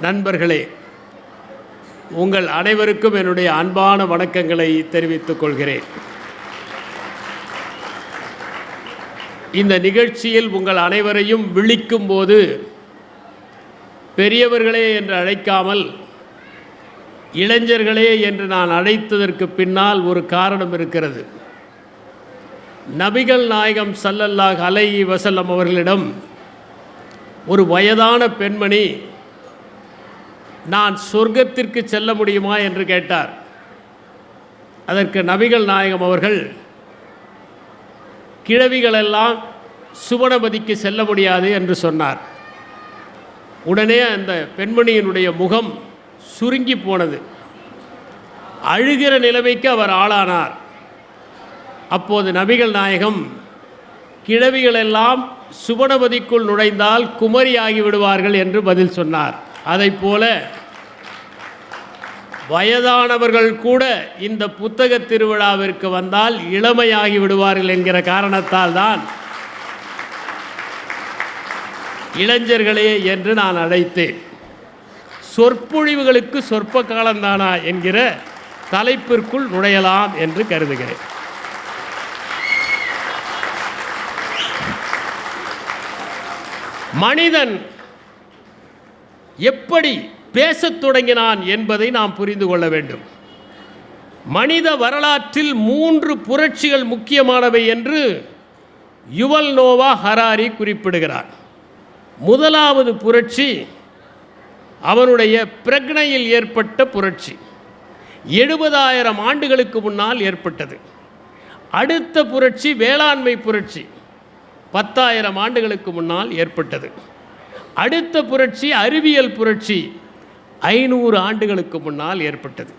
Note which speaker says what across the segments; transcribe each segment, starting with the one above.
Speaker 1: நண்பர்களே, உங்கள் அனைவருக்கும் என்னுடைய அன்பான வணக்கங்களை தெரிவித்துக் கொள்கிறேன். இந்த நிகழ்ச்சியில் உங்கள் அனைவரையும் விழிக்கும் போது பெரியவர்களே என்று அழைக்காமல் இளைஞர்களே என்று நான் அழைத்ததற்கு பின்னால் ஒரு காரணம் இருக்கிறது. நபிகள் நாயகம் ஸல்லல்லாஹு அலைஹி வஸல்லம் அவர்களிடம் ஒரு வயதான பெண்மணி நான் சொர்க்கத்திற்கு செல்ல முடியுமா என்று கேட்டார். அதற்கு நபிகள் நாயகம் அவர்கள் கிழவிகளெல்லாம் சுவனபதிக்கு செல்ல முடியாது என்று சொன்னார். உடனே அந்த பெண்மணியினுடைய முகம் சுருங்கி போனது. அழுகிற நிலைமைக்கு அவர் ஆளானார். அப்போது நபிகள் நாயகம் கிழவிகளெல்லாம் சுவனபதிக்குள் நுழைந்தால் குமரியாகி விடுவார்கள் என்று பதில் சொன்னார். அதைப்போல வயதானவர்கள் கூட இந்த புத்தக திருவிழாவிற்கு வந்தால் இளமையாகி விடுவார்கள் என்கிற காரணத்தால் தான் இளைஞர்களே என்று நான் அழைத்தேன். சொற்பொழிவுகளுக்கு சொற்ப காலந்தானா என்கிற தலைப்பிற்குள் நுழையலாம் என்று கருதுகிறேன். மனிதன் எப்படி பேசத் தொடங்கினான் என்பதை நாம் புரிந்து கொள்ள வேண்டும். மனித வரலாற்றில் 3 புரட்சிகள் முக்கியமானவை என்று யுவல் நோவா ஹராரி குறிப்பிடுகிறார். முதலாவது புரட்சி அவனுடைய பிரக்னையில் ஏற்பட்ட புரட்சி 70,000 ஆண்டுகளுக்கு முன்னால் ஏற்பட்டது. அடுத்த புரட்சி வேளாண்மை புரட்சி 10,000 ஆண்டுகளுக்கு முன்னால் ஏற்பட்டது. அடுத்த புரட்சி அறிவியல் புரட்சி 500 ஆண்டுகளுக்கு முன்னால் ஏற்பட்டது.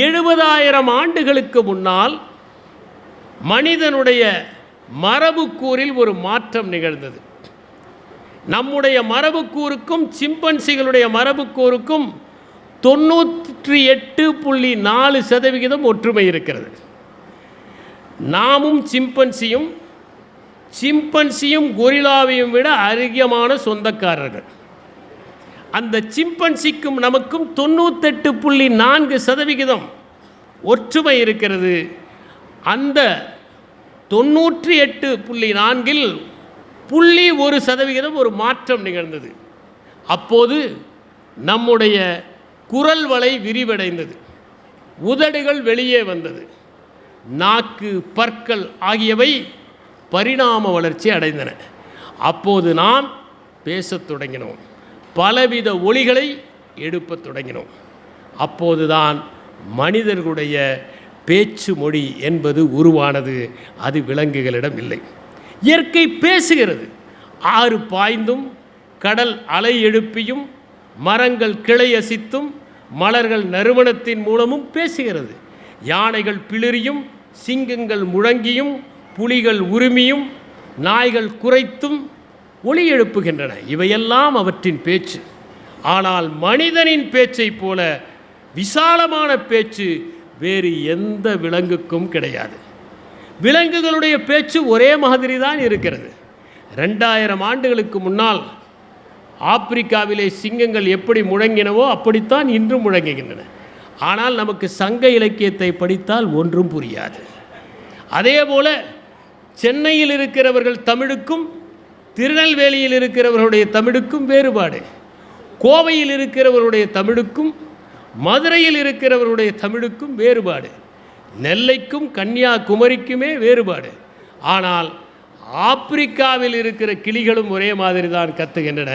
Speaker 1: 70,000 ஆண்டுகளுக்கு முன்னால் மனிதனுடைய மரபுக்கூறில் ஒரு மாற்றம் நிகழ்ந்தது. நம்முடைய மரபுக்கூறுக்கும் சிம்பன்சிகளுடைய மரபுக்கூறுக்கும் 98.4% ஒற்றுமை இருக்கிறது. நாமும் சிம்பன்சியும் கொரில்லாவையும் விட அதிகமான சொந்தக்காரர்கள். அந்த சிம்பன்சிக்கும் நமக்கும் 98.4% ஒற்றுமை இருக்கிறது. அந்த 98.4 0.1% ஒரு மாற்றம் நிகழ்ந்தது. அப்போது நம்முடைய குரல் வளை விரிவடைந்தது, உதடுகள் வெளியே வந்தது, நாக்கு பற்கள் ஆகியவை பரிணாம வளர்ச்சி அடைந்தன. அப்போது நாம் பேசத் தொடங்கினோம், பலவித ஒலிகளை எடுப்பத் தொடங்கினோம். அப்போதுதான் மனிதர்களுடைய பேச்சு மொழி என்பது உருவானது. அது விலங்குகளிடம் இல்லை. இயற்கை பேசுகிறது. ஆறு பாய்ந்தும் கடல் அலை எழுப்பியும் மரங்கள் கிளை அசித்தும் மலர்கள் நறுமணத்தின் மூலமும் பேசுகிறது. யானைகள் பிளிரியும் சிங்கங்கள் முழங்கியும் புலிகள் உரிமையும் நாய்கள் குரைத்தும் ஒலி எழுப்புகின்றன. இவையெல்லாம் அவற்றின் பேச்சு. ஆனால் மனிதனின் பேச்சை போல விசாலமான பேச்சு வேறு எந்த விலங்குக்கும் கிடையாது. விலங்குகளுடைய பேச்சு ஒரே மாதிரி தான் இருக்கிறது. 2000 ஆண்டுகளுக்கு முன்னால் ஆப்பிரிக்காவிலே சிங்கங்கள் எப்படி முழங்கினவோ அப்படித்தான் இன்றும் முழங்குகின்றன. ஆனால் நமக்கு சங்க இலக்கியத்தை படித்தால் ஒன்றும் புரியாது. அதே போல சென்னையில் இருக்கிறவர்கள் தமிழுக்கும் திருநெல்வேலியில் இருக்கிறவர்களுடைய தமிழுக்கும் வேறுபாடு, கோவையில் இருக்கிறவருடைய தமிழுக்கும் மதுரையில் இருக்கிறவருடைய தமிழுக்கும் வேறுபாடு, நெல்லைக்கும் கன்னியாகுமரிக்குமே வேறுபாடு. ஆனால் ஆப்பிரிக்காவில் இருக்கிற கிளிகளும் ஒரே மாதிரி தான் கத்துகின்றன,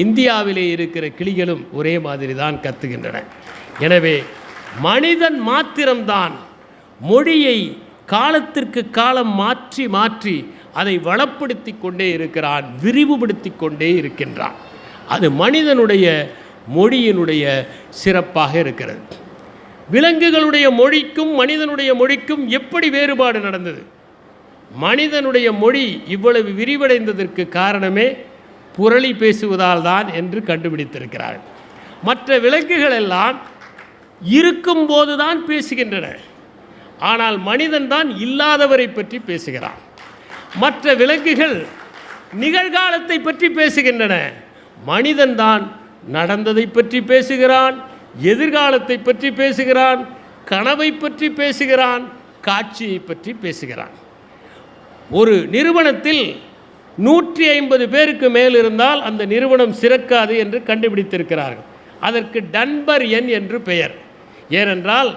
Speaker 1: இந்தியாவிலே இருக்கிற கிளிகளும் ஒரே மாதிரி தான் கத்துகின்றன. எனவே மனிதன் மாத்திரம்தான் மொழியை காலத்திற்கு காலம் மாற்றி மாற்றி அதை வளப்படுத்தி கொண்டே இருக்கிறான், விரிவுபடுத்தி கொண்டே இருக்கின்றான். அது மனிதனுடைய மொழியினுடைய சிறப்பாக இருக்கிறது. விலங்குகளுடைய மொழிக்கும் மனிதனுடைய மொழிக்கும் எப்படி வேறுபாடு நடந்தது? மனிதனுடைய மொழி இவ்வளவு விரிவடைந்ததற்கு காரணமே புரளி பேசுவதால் தான் என்று கண்டுபிடித்திருக்கிறார்கள். மற்ற விலங்குகள் எல்லாம் இருக்கும்போது தான் பேசுகின்றன. ஆனால் மனிதன் தான் இல்லாதவரை பற்றி பேசுகிறான். மற்ற விலங்குகள் நிகழ்காலத்தை பற்றி பேசுகின்றன. மனிதன் தான் நடந்ததை பற்றி பேசுகிறான், எதிர்காலத்தை பற்றி பேசுகிறான், கனவை பற்றி பேசுகிறான், காட்சியை பற்றி பேசுகிறான். ஒரு நிறுவனத்தில் 150 பேருக்கு மேல் இருந்தால் அந்த நிறுவனம் சிறக்காது என்று கண்டுபிடித்திருக்கிறார்கள். அதற்கு டன்பர் எண் என்று பெயர். ஏனென்றால்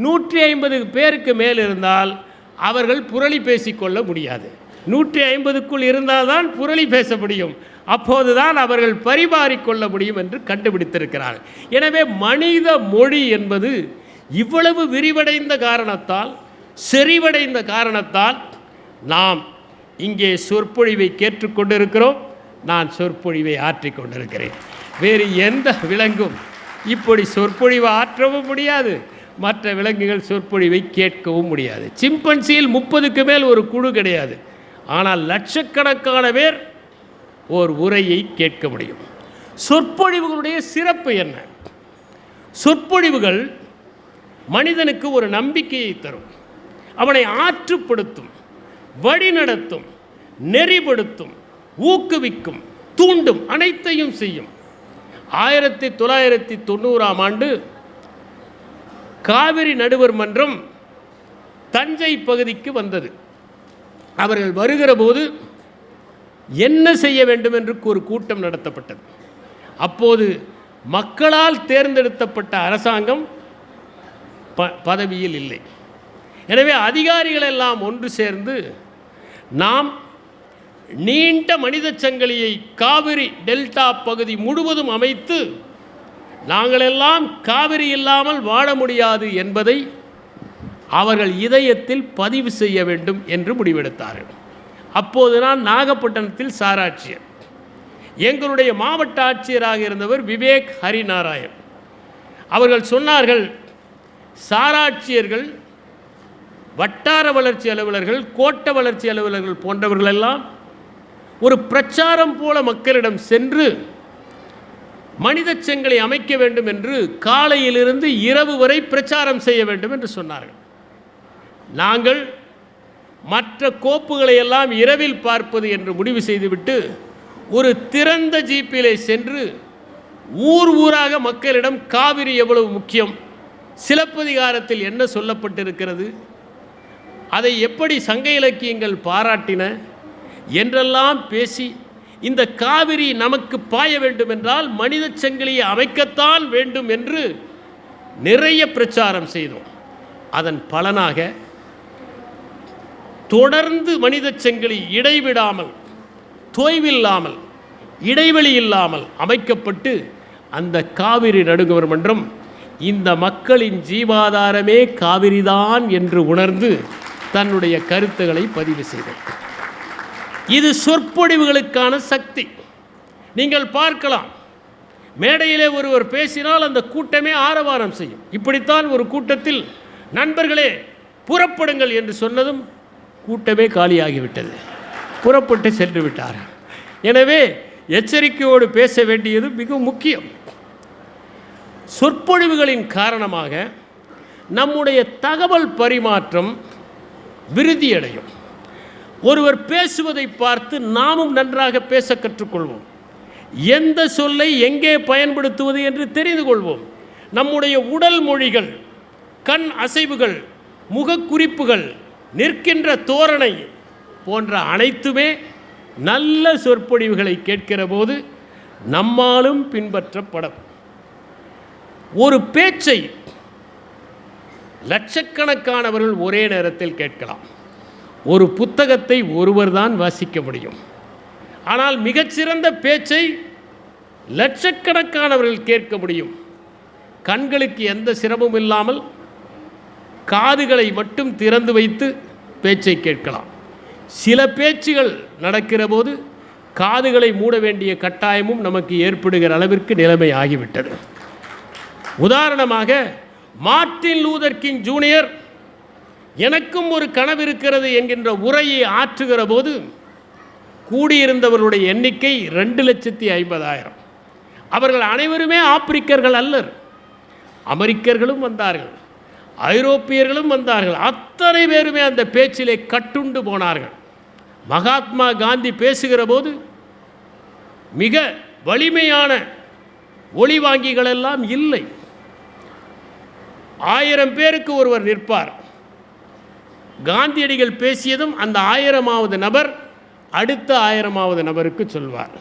Speaker 1: 150 பேருக்கு மேல் இருந்தால் அவர்கள் புரளி பேசிக்கொள்ள முடியாது. 150க்குள் இருந்தால்தான் புரளி பேச முடியும். அப்போதுதான் அவர்கள் பரிமாறிக்கொள்ள முடியும் என்று கண்டுபிடித்திருக்கிறார்கள். எனவே மனித மொழி என்பது இவ்வளவு விரிவடைந்த காரணத்தால், செறிவடைந்த காரணத்தால் நாம் இங்கே சொற்பொழிவை கேட்டுக்கொண்டிருக்கிறோம். நான் சொற்பொழிவை ஆற்றிக்கொண்டிருக்கிறேன். வேறு எந்த விலங்கும் இப்படி சொற்பொழிவை ஆற்றவும் முடியாது, மற்ற விலங்குகள் சொற்பொழிவை கேட்கவும் முடியாது. சிம்பன்சியில் 30க்கு மேல் ஒரு குழு கிடையாது, ஆனால் லட்சக்கணக்கான பேர் ஓர் உரையை கேட்க முடியும். சொற்பொழிவுகளுடைய சிறப்பு என்ன? சொற்பொழிவுகள் மனிதனுக்கு ஒரு நம்பிக்கையை தரும், அவனை ஆற்றுப்படுத்தும், வழிநடத்தும், நெறிப்படுத்தும், ஊக்குவிக்கும், தூண்டும், அனைத்தையும் செய்யும். 1990ஆம் ஆண்டு காவிரி நடுவர் மன்றம் தஞ்சை பகுதிக்கு வந்தது. அவர்கள் வருகிற போது என்ன செய்ய வேண்டும் என்று ஒரு கூட்டம் நடத்தப்பட்டது. அப்போது மக்களால் தேர்ந்தெடுக்கப்பட்ட அரசாங்கம் பதவியில் இல்லை. எனவே அதிகாரிகள் எல்லாம் ஒன்று சேர்ந்து நாம் நீண்ட மனித சங்கிலியை காவிரி டெல்டா பகுதி முழுவதும் அமைத்து நாங்களெல்லாம் காவிரி இல்லாமல் வாழ முடியாது என்பதை அவர்கள் இதயத்தில் பதிவு செய்ய வேண்டும் என்று முடிவெடுத்தார்கள். அப்போது நான் நாகப்பட்டினத்தில் சாராட்சியர். எங்களுடைய மாவட்ட ஆட்சியராக இருந்தவர் விவேக் ஹரிநாராயண். அவர்கள் சொன்னார்கள், சாராட்சியர்கள், வட்டார வளர்ச்சி அலுவலர்கள், கோட்ட வளர்ச்சி அலுவலர்கள் போன்றவர்களெல்லாம் ஒரு பிரச்சாரம் போல மக்களிடம் சென்று மனித சங்கிலி அமைக்க வேண்டும் என்று காலையிலிருந்து இரவு வரை பிரச்சாரம் செய்ய வேண்டும் என்று சொன்னார்கள். நாங்கள் மற்ற கோப்புகளை எல்லாம் இரவில் பார்ப்பது என்று முடிவு செய்துவிட்டு ஒரு திறந்த ஜீப்பிலே சென்று ஊர் ஊராக மக்களிடம் காவிரி எவ்வளவு முக்கியம், சிலப்பதிகாரத்தில் என்ன சொல்லப்பட்டிருக்கிறது, அதை எப்படி சங்க இலக்கியங்கள் பாராட்டின என்றெல்லாம் பேசி, இந்த காவிரி நமக்கு பாய வேண்டும் என்றால் மனித சங்கிலியை அமைக்கத்தான் வேண்டும் என்று நிறைய பிரச்சாரம் செய்தோம். அதன் பலனாக தொடர்ந்து மனித சங்கிலி இடைவிடாமல், தொய்வில்லாமல், இடைவெளி இல்லாமல் அமைக்கப்பட்டு அந்த காவிரி நடுவர் மன்றம் இந்த மக்களின் ஜீவாதாரமே காவிரிதான் என்று உணர்ந்து தன்னுடைய கருத்துக்களை பதிவு செய்தது. இது சொற்பொழிவுகளுக்கான சக்தி. நீங்கள் பார்க்கலாம், மேடையிலே ஒருவர் பேசினால் அந்த கூட்டமே ஆரவாரம் செய்யும். இப்படித்தான் ஒரு கூட்டத்தில் நண்பர்களே புறப்படுங்கள் என்று சொன்னதும் கூட்டமே காலியாகிவிட்டது, புறப்பட்டு சென்று விட்டார். எனவே எச்சரிக்கையோடு பேச வேண்டியது மிக முக்கியம். சொற்பொழிவுகளின் காரணமாக நம்முடைய தகவல் பரிமாற்றம் விருத்தியடையும். ஒருவர் பேசுவதை பார்த்து நாமும் நன்றாக பேச கற்றுக்கொள்வோம். எந்த சொல்லை எங்கே பயன்படுத்துவது என்று தெரிந்து கொள்வோம். நம்முடைய உடல் மொழிகள், கண் அசைவுகள், முகக்குறிப்புகள், நிற்கின்ற தோரணை போன்ற அனைத்துமே நல்ல சொற்பொழிவுகளை கேட்கிற போது நம்மாலும் பின்பற்றப்படும். ஒரு பேச்சை லட்சக்கணக்கானவர்கள் ஒரே நேரத்தில் கேட்கலாம். ஒரு புத்தகத்தை ஒருவர் தான் வாசிக்க முடியும். ஆனால் மிகச்சிறந்த பேச்சை லட்சக்கணக்கானவர்கள் கேட்க முடியும். கண்களுக்கு எந்த சிரமமும் இல்லாமல் காதுகளை மட்டும் திறந்து வைத்து பேச்சை கேட்கலாம். சில பேச்சுகள் நடக்கிற போது காதுகளை மூட வேண்டிய கட்டாயமும் நமக்கு ஏற்படுகிற அளவிற்கு நிலைமை ஆகிவிட்டது. உதாரணமாக, மார்ட்டின் லூதர் கிங் ஜூனியர் எனக்கும் ஒரு கனவு இருக்கிறது என்கின்ற உரையை ஆற்றுகிற போது கூடியிருந்தவர்களுடைய எண்ணிக்கை 2,50,000. அவர்கள் அனைவருமே ஆப்பிரிக்கர்கள் அல்லர். அமெரிக்கர்களும் வந்தார்கள், ஐரோப்பியர்களும் வந்தார்கள். அத்தனை பேருமே அந்த பேச்சிலே கட்டுண்டு போனார்கள். மகாத்மா காந்தி பேசுகிற போது மிக வலிமையான ஒளிவாங்கிகள் எல்லாம் இல்லை. 1000 பேருக்கு ஒருவர் நிற்பார். காந்தியடிகள் பேசியதும் அந்த 1000வது நபர் அடுத்த 1000வது நபருக்கு சொல்வார்,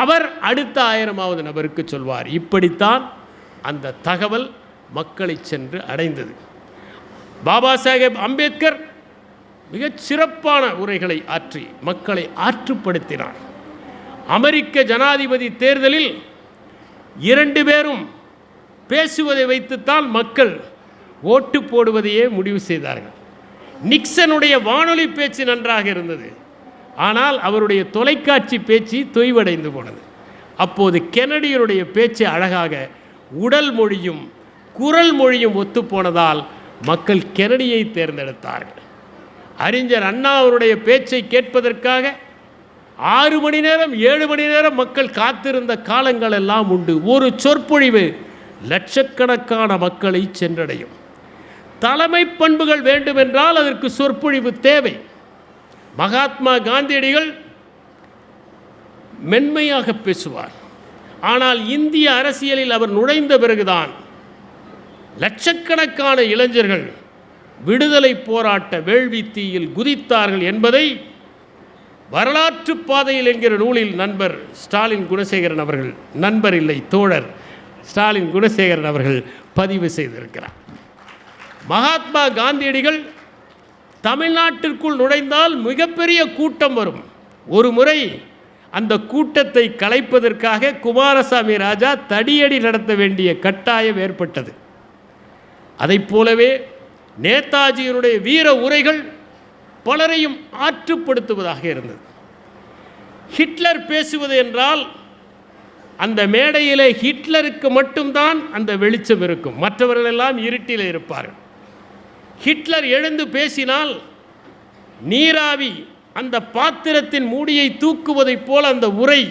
Speaker 1: அவர் அடுத்த 1000வது நபருக்கு சொல்வார். இப்படித்தான் அந்த தகவல் மக்களை சென்று அடைந்தது. பாபா சாஹேப் அம்பேத்கர் மிகச் சிறப்பான உரைகளை ஆற்றி மக்களை ஆற்றுப்படுத்தினார். அமெரிக்க ஜனாதிபதி தேர்தலில் 2 பேரும் பேசுவதை வைத்துத்தான் மக்கள் ஓட்டு போடுவதையே முடிவு செய்தார்கள். நிக்சனுடைய வானொலி பேச்சு நன்றாக இருந்தது, ஆனால் அவருடைய தொலைக்காட்சி பேச்சு தொய்வடைந்து போனது. அப்போது கென்னடியருடைய பேச்சு அழகாக உடல் மொழியும் குரல் மொழியும் ஒத்துப்போனதால் மக்கள் கென்னடியை தேர்ந்தெடுத்தார்கள். அறிஞர் அண்ணா அவருடைய பேச்சை கேட்பதற்காக 6 மணி நேரம் 7 மணி நேரம் மக்கள் காத்திருந்த காலங்கள் எல்லாம் உண்டு. ஒரு சொற்பொழிவு லட்சக்கணக்கான மக்களை சென்றடையும். தலைமை பண்புகள் வேண்டுமென்றால் அதற்கு சொற்பொழிவு தேவை. மகாத்மா காந்தியடிகள் மென்மையாக பேசுவார். ஆனால் இந்திய அரசியலில் அவர் நுழைந்த பிறகுதான் லட்சக்கணக்கான இளைஞர்கள் விடுதலை போராட்ட வேள்வி தீயில் குதித்தார்கள் என்பதை வரலாற்று பாதையில் என்கிற நூலில் நண்பர் ஸ்டாலின் குணசேகரன் அவர்கள், நண்பர் இல்லை தோழர் ஸ்டாலின் குணசேகரன் அவர்கள் பதிவு செய்திருக்கிறார். மகாத்மா காந்தியடிகள் தமிழ்நாட்டிற்குள் நுழைந்தால் மிகப்பெரிய கூட்டம் வரும். ஒரு முறை அந்த கூட்டத்தை கலைப்பதற்காக குமாரசாமி ராஜா தடியடி நடத்த வேண்டிய கட்டாயம் ஏற்பட்டது. அதைப் போலவே நேதாஜியினுடைய வீர உரைகள் பலரையும் ஆற்றுப்படுத்துவதாக இருந்தது. ஹிட்லர் பேசுவது என்றால் அந்த மேடையிலே ஹிட்லருக்கு மட்டும்தான் அந்த வெளிச்சம் இருக்கும், மற்றவர்களெல்லாம் இருட்டில் இருப்பார்கள். ஹிட்லர் எழுந்து பேசினால் நீராவி அந்த பாத்திரத்தின் மூடியை தூக்குவதைப் போல் அந்த உரை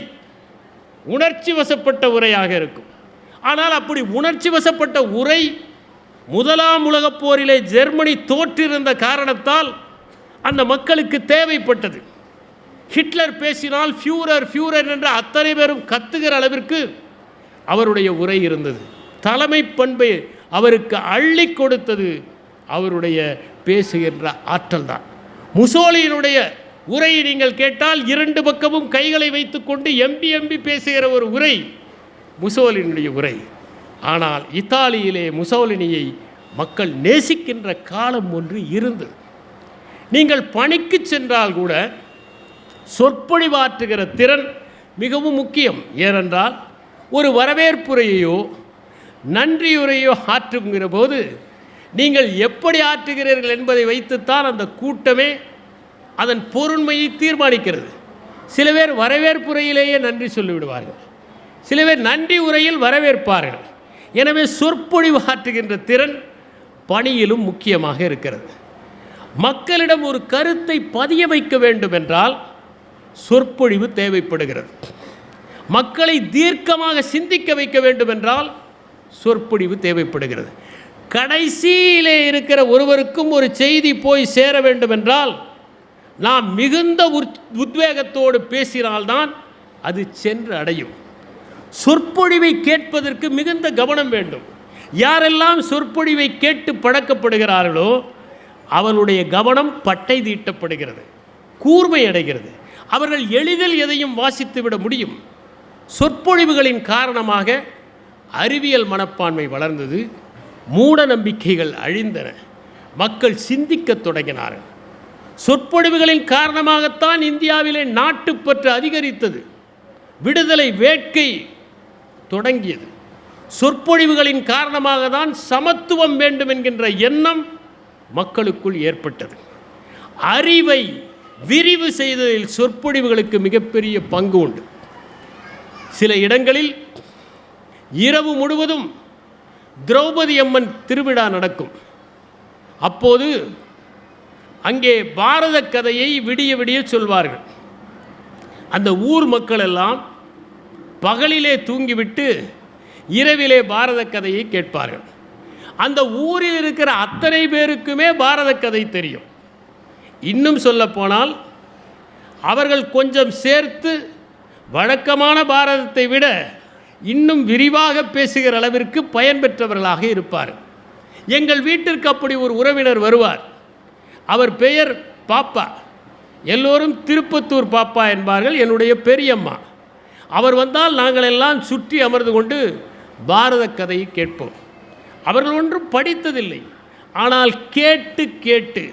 Speaker 1: உணர்ச்சி வசப்பட்ட உரையாக இருக்கும். ஆனால் அப்படி உணர்ச்சி வசப்பட்ட உரை முதலாம் உலகப் போரிலே ஜெர்மனி தோற்றிருந்த காரணத்தால் அந்த மக்களுக்கு தேவைப்பட்டது. ஹிட்லர் பேசினால் ஃபியூரர் ஃபியூரர் என்ற அத்தனை பேரும் கத்துகிற அளவிற்கு அவருடைய உரை இருந்தது. தலைமை பண்பை அவருக்கு அள்ளி கொடுத்தது அவருடைய பேசுகின்ற ஆற்றல் தான். முசோலியினுடைய உரையை நீங்கள் கேட்டால் 2 பக்கமும் கைகளை வைத்துக்கொண்டு எம்பி பேசுகிற ஒரு உரை முசோலினுடைய உரை. ஆனால் இத்தாலியிலே முசோலினியை மக்கள் நேசிக்கின்ற காலம் ஒன்று இருந்தது. நீங்கள் பணிக்கு சென்றால் கூட சொற்பொழிவாற்றுகிற திறன் மிகவும் முக்கியம். ஏனென்றால் ஒரு வரவேற்புரையோ நன்றியுரையோ ஆற்றுகிற போது நீங்கள் எப்படி ஆற்றுகிறீர்கள் என்பதை வைத்துத்தான் அந்த கூட்டமே அதன் பொருண்மையை தீர்மானிக்கிறது. சில பேர் வரவேற்புரையிலேயே நன்றி சொல்லிவிடுவார்கள், சில பேர் நன்றி உரையில் வரவேற்பார்கள். எனவே சொற்பொழிவு ஆற்றுகின்ற திறன் பணியிலும் முக்கியமாக இருக்கிறது. மக்களிடம் ஒரு கருத்தை பதிய வைக்க வேண்டும் என்றால் சொற்பொழிவு தேவைப்படுகிறது. மக்களை தீர்க்கமாக சிந்திக்க வைக்க வேண்டும் என்றால் சொற்பொழிவு தேவைப்படுகிறது. கடைசியிலே இருக்கிற ஒருவருக்கும் ஒரு செய்தி போய் சேர வேண்டும் என்றால் நாம் மிகுந்த உத்வேகத்தோடு பேசினால்தான் அது சென்று அடையும். சொற்பொழிவை கேட்பதற்கு மிகுந்த கவனம் வேண்டும். யாரெல்லாம் சொற்பொழிவை கேட்டு பழக்கப்படுகிறார்களோ அவனுடைய கவனம் பட்டை தீட்டப்படுகிறது, கூர்மை அடைகிறது. அவர்கள் எளிதில் எதையும் வாசித்து விட முடியும். சொற்பொழிவுகளின் காரணமாக அறிவியல் மனப்பான்மை வளர்ந்தது, மூட நம்பிக்கைகள் அழிந்தன, மக்கள் சிந்திக்கத் தொடங்கினார்கள். சொற்பொழிவுகளின் காரணமாகத்தான் இந்தியாவிலே நாட்டுப்பற்று அதிகரித்தது, விடுதலை வேட்கை தொடங்கியது. சொற்பொழிவுகளின் காரணமாக தான் சமத்துவம் வேண்டும் என்கின்ற எண்ணம் மக்களுக்குள் ஏற்பட்டது. அறிவை விரிவு செய்ததில் சொற்பொழிவுகளுக்கு மிகப்பெரிய பங்கு உண்டு. சில இடங்களில் இரவு முழுவதும் திரௌபதி அம்மன் திருவிழா நடக்கும். அப்போது அங்கே பாரத கதையை விடிய விடிய சொல்வார்கள். அந்த ஊர் மக்கள் எல்லாம் பகலிலே தூங்கிவிட்டு இரவிலே பாரத கதையை கேட்பார்கள். அந்த ஊரில் இருக்கிற அத்தனை பேருக்குமே பாரத கதை தெரியும். இன்னும் சொல்லப்போனால் அவர்கள் கொஞ்சம் சேர்த்து வழக்கமான பாரதத்தை விட இன்னும் விரிவாக பேசுகிற அளவிற்கு பயன் பெற்றவர்களாக இருப்பார். எங்கள் வீட்டிற்கு அப்படி ஒரு உறவினர் வருவார். அவர் பெயர் பாப்பா. எல்லோரும் திருப்பத்தூர் பாப்பா என்பார்கள். என்னுடைய பெரியம்மா. அவர் வந்தால் நாங்கள் எல்லாம் சுற்றி அமர்ந்து கொண்டு பாரத கதையை கேட்போம். அவர்கள் ஒன்றும் படித்ததில்லை. ஆனால் கேட்டு கேட்டு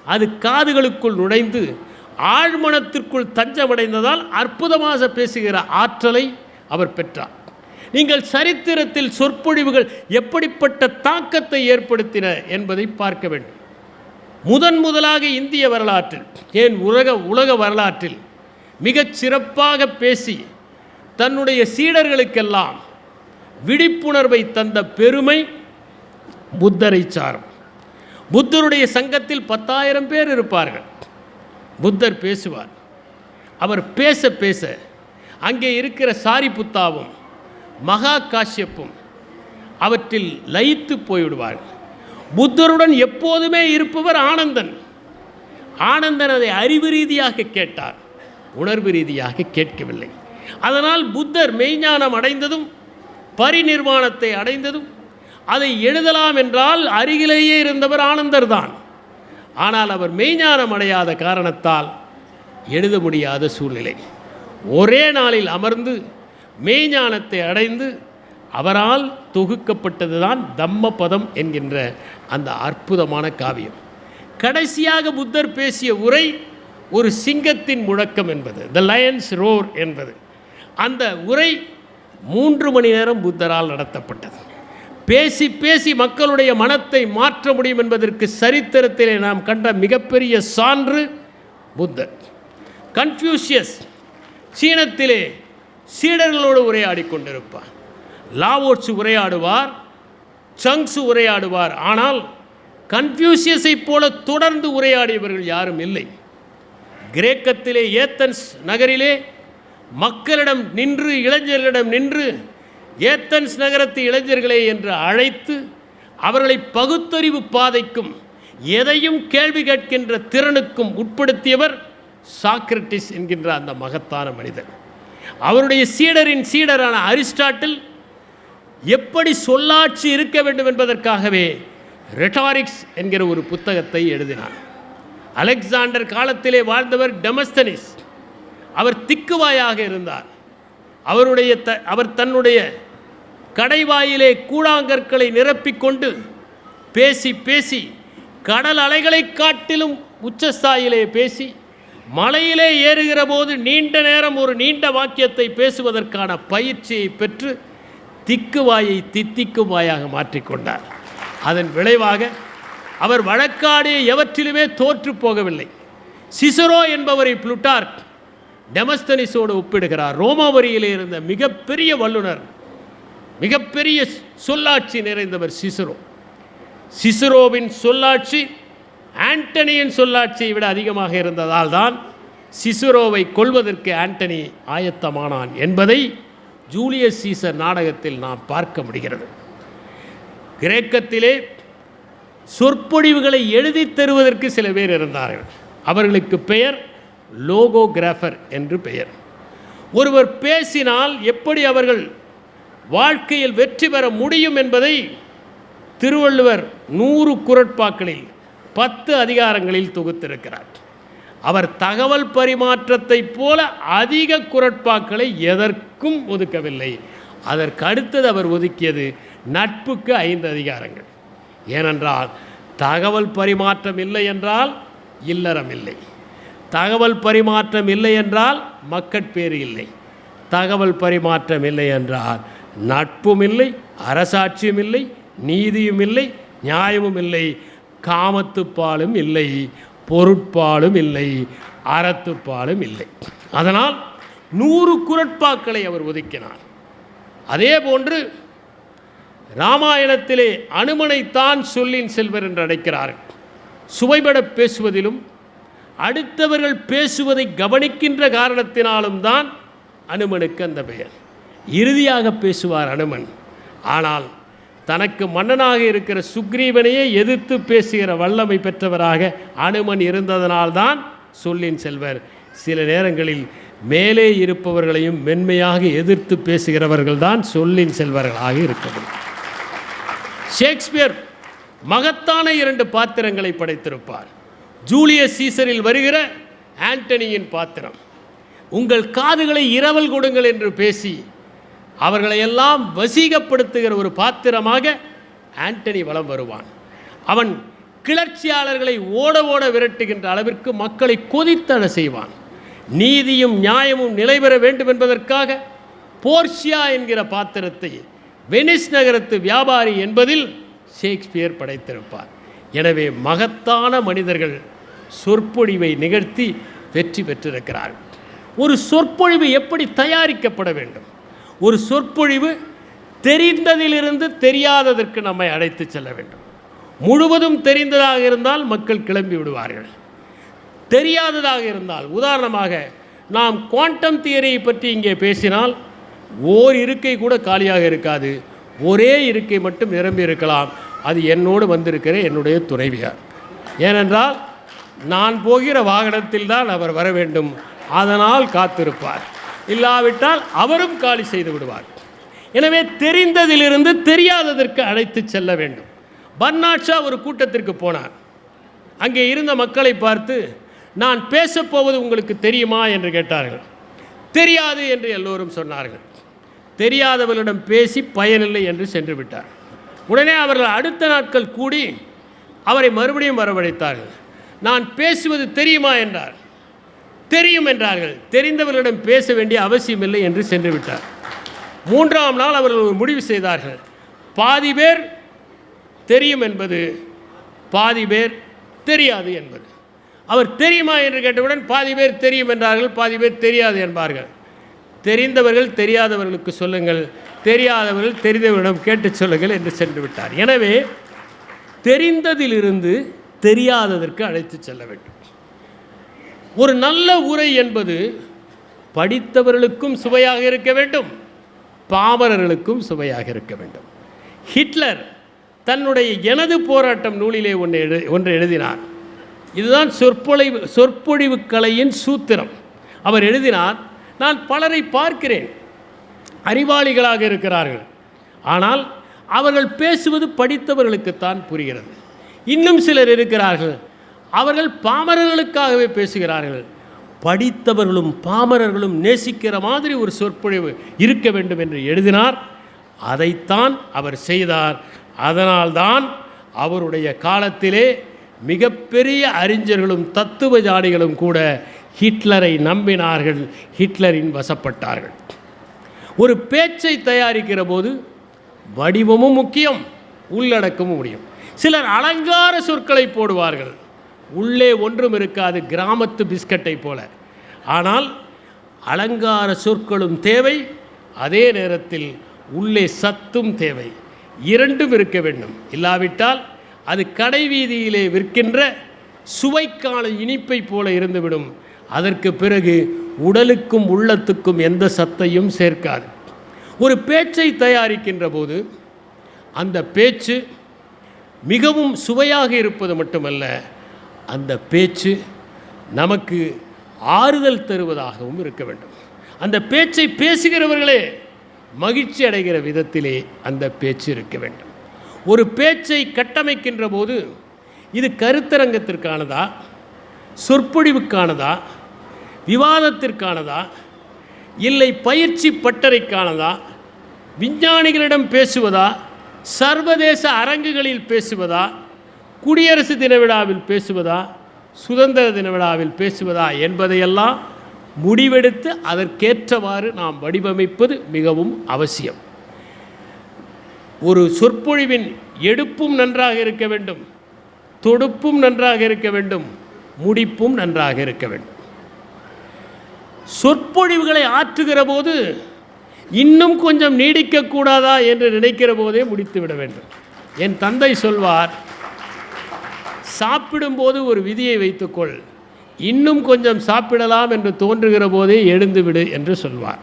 Speaker 1: அது காதுகளுக்குள் நுழைந்து ஆழ்மனத்திற்குள் தஞ்சமடைந்ததால் அற்புதமாக பேசுகிற ஆற்றலை அவர் பெற்றார். நீங்கள் சரித்திரத்தில் சொற்பொழிவுகள் எப்படிப்பட்ட தாக்கத்தை ஏற்படுத்தின என்பதை பார்க்க வேண்டும். முதலாக இந்திய வரலாற்றில், ஏன் உலக வரலாற்றில் மிகச் சிறப்பாக பேசி தன்னுடைய சீடர்களுக்கெல்லாம் விழிப்புணர்வை தந்த பெருமை புத்தரை சாரும். புத்தருடைய சங்கத்தில் 10,000 பேர் இருப்பார்கள். புத்தர் பேசுவார். அவர் பேச பேச அங்கே இருக்கிற சாரிபுத்தாவும் மகா காஷ்யப்பும் அவற்றில் லயித்து போய்விடுவார்கள். புத்தருடன் எப்போதுமே இருப்பவர் ஆனந்தன். ஆனந்தன் அதை அறிவு ரீதியாக கேட்டார், உணர்வு ரீதியாக கேட்கவில்லை. அதனால் புத்தர் மெய்ஞானம் அடைந்ததும் பரிநிர்வாணத்தை அடைந்ததும் அதை எழுதலாம் என்றால் அருகிலேயே இருந்தவர் ஆனந்தர் தான். ஆனால் அவர் மெய்ஞானம் அடையாத காரணத்தால் எழுத முடியாத சூழ்நிலை. ஒரே நாளில் அமர்ந்து மெய்ஞானத்தை அடைந்து அவரால் தொகுக்கப்பட்டது தான் தம்மபதம் என்கின்ற அந்த அற்புதமான காவியம். கடைசியாக புத்தர் பேசிய உரை ஒரு சிங்கத்தின் முழக்கம் என்பது, த லயன்ஸ் ரோர் என்பது. அந்த உரை 3 மணி நேரம் புத்தரால் நடத்தப்பட்டது. பேசி பேசி மக்களுடைய மனத்தை மாற்ற முடியும் என்பதற்கு சரித்திரத்திலே நாம் கண்ட மிகப்பெரிய சான்று புத்தர். கன்ஃபியூஷியஸ் சீனத்திலே சீடர்களோடு உரையாடி கொண்டிருப்பார். லாவோட்சு உரையாடுவார், சங்ஸு உரையாடுவார். ஆனால் கன்ஃபியூஷியஸை போல தொடர்ந்து உரையாடியவர்கள் யாரும் இல்லை. கிரேக்கத்திலே ஏத்தன்ஸ் நகரிலே மக்களிடம் நின்று, இளைஞர்களிடம் நின்று, ஏத்தன்ஸ் நகரத்து இளைஞர்களே என்று அழைத்து அவர்களை பகுத்தறிவு பாதைக்கும் எதையும் கேள்வி கேட்கின்ற திறனுக்கும் உட்படுத்தியவர் சாக்ரட்டிஸ் என்கின்ற அந்த மகத்தான மனிதர். அவருடைய சீடரின் சீடரான அரிஸ்டாட்டில் எப்படி சொல்லாட்சி இருக்க வேண்டும் என்பதற்காகவே ரெட்டாரிக்ஸ் என்கிற ஒரு புத்தகத்தை எழுதினார். அலெக்சாண்டர் காலத்திலே வாழ்ந்தவர் டெமஸ்தனிஸ். அவர் திக்குவாயாக இருந்தார். அவர் தன்னுடைய கடைவாயிலே கூழாங்கற்களை நிரப்பிக்கொண்டு பேசி பேசி கடல் அலைகளை காட்டிலும் உச்சஸ்தாயிலே பேசி மலையிலே ஏறுகிற போது நீண்ட நேரம் ஒரு நீண்ட வாக்கியத்தை பேசுவதற்கான பயிற்சியை பெற்று திக்குவாயை தித்திக்கும் வாயாக மாற்றிக்கொண்டார். அதன் விளைவாக அவர் வழக்காடிய எவற்றிலுமே தோற்று போகவில்லை. சிசரோ என்பவரை புளூட்டார்க் டெமஸ்தனிஸோடு ஒப்பிடுகிறார். ரோமாவரியிலே இருந்த மிகப்பெரிய வல்லுனர், மிகப்பெரிய சொல்லாட்சி நிறைந்தவர் சிசரோ. சிசரோவின் சொல்லாட்சி ஆண்டனியின் சொல்லாட்சியை விட அதிகமாக இருந்ததால் தான் சிசரோவை கொல்வதற்கு ஆண்டனி ஆயத்தமானான் என்பதை ஜூலியஸ் சீசர் நாடகத்தில் நாம் பார்க்க முடிகிறது. கிரேக்கத்திலே சொற்பொழிவுகளை எழுதி தருவதற்கு சில பேர் இருந்தார்கள். அவர்களுக்கு பெயர் லோகோகிராஃபர் என்று பெயர். ஒருவர் பேசினால் எப்படி அவர்கள் வாழ்க்கையில் வெற்றி பெற முடியும் என்பதை திருவள்ளுவர் 100 குறட்பாக்களில் 10 அதிகாரங்களில் தொகுத்திருக்கிறார். அவர் தகவல் பரிமாற்றத்தை போல அதிக குறட்பாக்களை எதற்கும் ஒதுக்கவில்லை. அதற்கு அடுத்தது அவர் ஒதுக்கியது நட்புக்கு 5 அதிகாரங்கள். ஏனென்றால் தகவல் பரிமாற்றம் இல்லை என்றால் இல்லறம் இல்லை, தகவல் பரிமாற்றம் இல்லை என்றால் மக்கட்பேறு இல்லை, தகவல் பரிமாற்றம் இல்லை என்றால் நட்பும் இல்லை, அரசாட்சியும் இல்லை, நீதியும் இல்லை, நியாயமும் இல்லை, காமத்துப்பாலும் இல்லை, பொருட்பாலும் இல்லை, அறத்துப்பாலும் இல்லை. அதனால் 100 குறட்பாக்களை அவர் ஒதுக்கினார். அதே போன்று ராமாயணத்திலே அனுமனைத்தான் சொல்லின் செல்வர் என்று அழைக்கிறார்கள். சுவைபட பேசுவதிலும் அடுத்தவர்கள் பேசுவதை கவனிக்கின்ற காரணத்தினாலும் தான் அனுமனுக்கு அந்த பெயர். இறுதியாக பேசுவார் அனுமன். ஆனால் தனக்கு மன்னனாக இருக்கிற சுக்ரீவனையே எதிர்த்து பேசுகிற வல்லமை பெற்றவராக அனுமன் இருந்ததனால்தான் சொல்லின் செல்வர். சில நேரங்களில் மேலே இருப்பவர்களையும் மென்மையாக எதிர்த்து பேசுகிறவர்கள் தான் சொல்லின் செல்வர்களாக இருக்க முடியும். ஷேக்ஸ்பியர் மகத்தான 2 பாத்திரங்களை படைத்திருப்பார். ஜூலியஸ் சீசரில் வருகிற ஆண்டனியின் பாத்திரம். உங்கள் காதுகளை இரவல் கொடுங்கள் என்று பேசி அவர்களையெல்லாம் வசீகப்படுத்துகிற ஒரு பாத்திரமாக ஆண்டனி வலம் வருவான். அவன் கிளர்ச்சியாளர்களை ஓட ஓட விரட்டுகின்ற அளவிற்கு மக்களை கொதித்தன செய்வான். நீதியும் நியாயமும் நிலைபெற வேண்டும் என்பதற்காக போர்ஷியா என்கிற பாத்திரத்தை வெனிஸ் நகரத்து வியாபாரி என்பதில் ஷேக்ஸ்பியர் படைத்திருப்பார். எனவே மகத்தான மனிதர்கள் சொற்பொழிவை நிகழ்த்தி வெற்றி பெற்றிருக்கிறார்கள். ஒரு சொற்பொழிவு எப்படி தயாரிக்கப்பட வேண்டும்? ஒரு சொற்பொழிவு தெரிந்ததிலிருந்து தெரியாததற்கு நம்மை அழைத்து செல்ல வேண்டும். முழுவதும் தெரிந்ததாக இருந்தால் மக்கள் கிளம்பி விடுவார்கள். தெரியாததாக இருந்தால், உதாரணமாக நாம் குவாண்டம் தியரியை பற்றி இங்கே பேசினால் ஓர் இருக்கை கூட காலியாக இருக்காது. ஒரே இருக்கை மட்டும் நிரம்பி இருக்கலாம். அது என்னோடு வந்திருக்கிற என்னுடைய துணைவியார். ஏனென்றால் நான் போகிற வாகனத்தில் தான் அவர் வர வேண்டும். அதனால் காத்திருப்பார். இல்லாவிட்டால் அவரும் காலி செய்து விடுவார். எனவே தெரிந்ததிலிருந்து தெரியாததற்கு அழைத்து செல்ல வேண்டும். பர்னாட் ஷா ஒரு கூட்டத்திற்கு போனார். அங்கே இருந்த மக்களை பார்த்து, நான் பேசப்போவது உங்களுக்கு தெரியுமா என்று கேட்டார்கள். தெரியாது என்று எல்லோரும் சொன்னார்கள். தெரியாதவர்களிடம் பேசி பயனில்லை என்று சென்று விட்டார். உடனே அவர்கள் அடுத்த நாட்கள் கூடி அவரை மறுபடியும் வரவழைத்தார்கள். நான் பேசுவது தெரியுமா என்றார். தெரியும் என்றார்கள். தெரிந்தவர்களிடம் பேச வேண்டிய அவசியமில்லை என்று சென்று விட்டார். 3ஆம் நாள் அவர்கள் ஒரு முடிவு செய்தார்கள். பாதி பேர் தெரியும் என்பது, பாதி பேர் தெரியாது என்பது. அவர் தெரியுமா என்று கேட்டவுடன் பாதி பேர் தெரியும் என்றார்கள், பாதி பேர் தெரியாது என்பார்கள். தெரிந்தவர்கள் தெரியாதவர்களுக்கு சொல்லுங்கள், தெரியாதவர்கள் தெரிந்தவர்களிடம் கேட்டு சொல்லுங்கள் என்று சென்று விட்டார். எனவே தெரிந்ததிலிருந்து தெரியாததற்கு அழைத்து செல்ல வேண்டும். ஒரு நல்ல உரை என்பது படித்தவர்களுக்கும் சுவையாக இருக்க வேண்டும், பாமரர்களுக்கும் சுவையாக இருக்க வேண்டும். ஹிட்லர் தன்னுடைய எனது போராட்டம் நூலிலே ஒன்று எழுதினார். இதுதான் சொற்பொழிவு கலையின் சூத்திரம். அவர் எழுதினார், நான் பலரை பார்க்கிறேன், அறிவாளிகளாக இருக்கிறார்கள், ஆனால் அவர்கள் பேசுவது படித்தவர்களுக்குத்தான் புரிகிறது. இன்னும் சிலர் இருக்கிறார்கள், அவர்கள் பாமரர்களுக்காகவே பேசுகிறார்கள். படித்தவர்களும் பாமரர்களும் நேசிக்கிற மாதிரி ஒரு சொற்பொழிவு இருக்க வேண்டும் என்று எழுதினார். அதைத்தான் அவர் செய்தார். அதனால்தான் அவருடைய காலத்திலே மிகப்பெரிய அறிஞர்களும் தத்துவஞானிகளும் கூட ஹிட்லரை நம்பினார்கள், ஹிட்லரின் வசப்பட்டார்கள். ஒரு பேச்சை தயாரிக்கிற போது வடிவமும் முக்கியம், உள்ளடக்கமும் முடியும். சிலர் அலங்கார சொற்களை போடுவார்கள், உள்ளே ஒன்றும் இருக்காது, கிராமத்து பிஸ்கட்டை போல. ஆனால் அலங்கார சொற்களும் தேவை, அதே நேரத்தில் உள்ளே சத்தும் தேவை. இரண்டும் இருக்க வேண்டும். இல்லாவிட்டால் அது கடை வீதியிலே விற்கின்ற சுவைக்கான இனிப்பை போல இருந்துவிடும். அதற்கு பிறகு உடலுக்கும் உள்ளத்துக்கும் எந்த சத்தையும் சேர்க்காது. ஒரு பேச்சை தயாரிக்கின்ற போது அந்த பேச்சு மிகவும் சுவையாக இருப்பது மட்டுமல்ல, அந்த பேச்சு நமக்கு ஆறுதல் தருவதாகவும் இருக்க வேண்டும். அந்த பேச்சை பேசுகிறவர்களே மகிழ்ச்சி அடைகிற விதத்திலே அந்த பேச்சு இருக்க வேண்டும். ஒரு பேச்சை கட்டமைக்கின்ற போது இது கருத்தரங்கத்திற்கானதா, சொற்பொழிவுக்கானதா, விவாதத்திற்கானதா, இல்லை பயிற்சி பட்டறைக்கானதா, விஞ்ஞானிகளிடம் பேசுவதா, சர்வதேச அரங்குகளில் பேசுவதா, குடியரசு தின விழாவில் பேசுவதா, சுதந்திர தின விழாவில் பேசுவதா என்பதையெல்லாம் முடிவெடுத்து அதற்கேற்றவாறு நாம் வடிவமைப்பது மிகவும் அவசியம். ஒரு சொற்பொழிவின் எடுப்பும் நன்றாக இருக்க வேண்டும், தொடுப்பும் நன்றாக இருக்க வேண்டும், முடிப்பும் நன்றாக இருக்க வேண்டும். சொற்பொழிவுகளை ஆற்றுகிற போது இன்னும் கொஞ்சம் நீடிக்கக்கூடாதா என்று நினைக்கிற போதே முடித்து விட வேண்டும். என் தந்தை சொல்வார், சாப்பிடும்போது ஒரு விதியை வைத்துக்கொள், இன்னும் கொஞ்சம் சாப்பிடலாம் என்று தோன்றுகிற போதே எழுந்து விடு என்று சொல்வார்.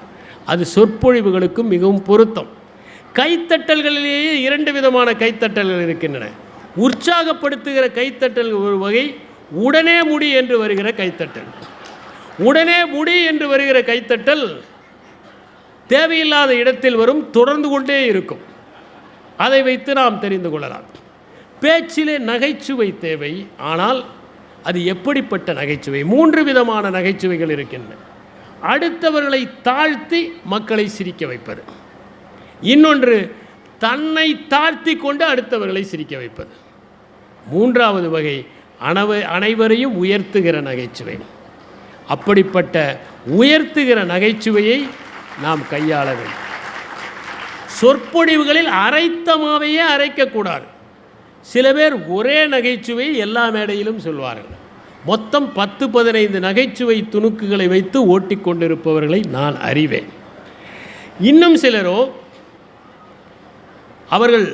Speaker 1: அது சொற்பொழிவுகளுக்கும் மிகவும் பொருத்தம். கைத்தட்டல்களிலேயே 2 விதமான கைத்தட்டல்கள் இருக்கின்றன. உற்சாகப்படுத்துகிற கைத்தட்டல் ஒரு வகை, உடனே முடி என்று வருகிற கைத்தட்டல். உடனே முடி என்று வருகிற கைத்தட்டல் தேவையில்லாத இடத்தில் வரும், தொடர்ந்து கொண்டே இருக்கும். அதை வைத்து நாம் தெரிந்து கொள்ளலாம். பேச்சிலே நகைச்சுவை தேவை. ஆனால் அது எப்படிப்பட்ட நகைச்சுவை? 3 விதமான நகைச்சுவைகள் இருக்கின்றன. அடுத்தவர்களை தாழ்த்தி மக்களை சிரிக்க வைப்பது. இன்னொன்று தன்னை தாழ்த்தி கொண்டு அடுத்தவர்களை சிரிக்க வைப்பது. 3வது வகை அனைவரையும் உயர்த்துகிற நகைச்சுவை. அப்படிப்பட்ட உயர்த்துகிற நகைச்சுவையை நாம் கையாள வேண்டும். சொற்பொழிவுகளில் அரைத்தமாவையே அரைக்கக்கூடாது. சில பேர் ஒரே நகைச்சுவை எல்லா மேடையிலும் சொல்வார்கள். மொத்தம் 10-15 நகைச்சுவை துணுக்குகளை வைத்து ஓட்டிக்கொண்டிருப்பவர்களை நான் அறிவேன். இன்னும் சிலரோ அவர்கள்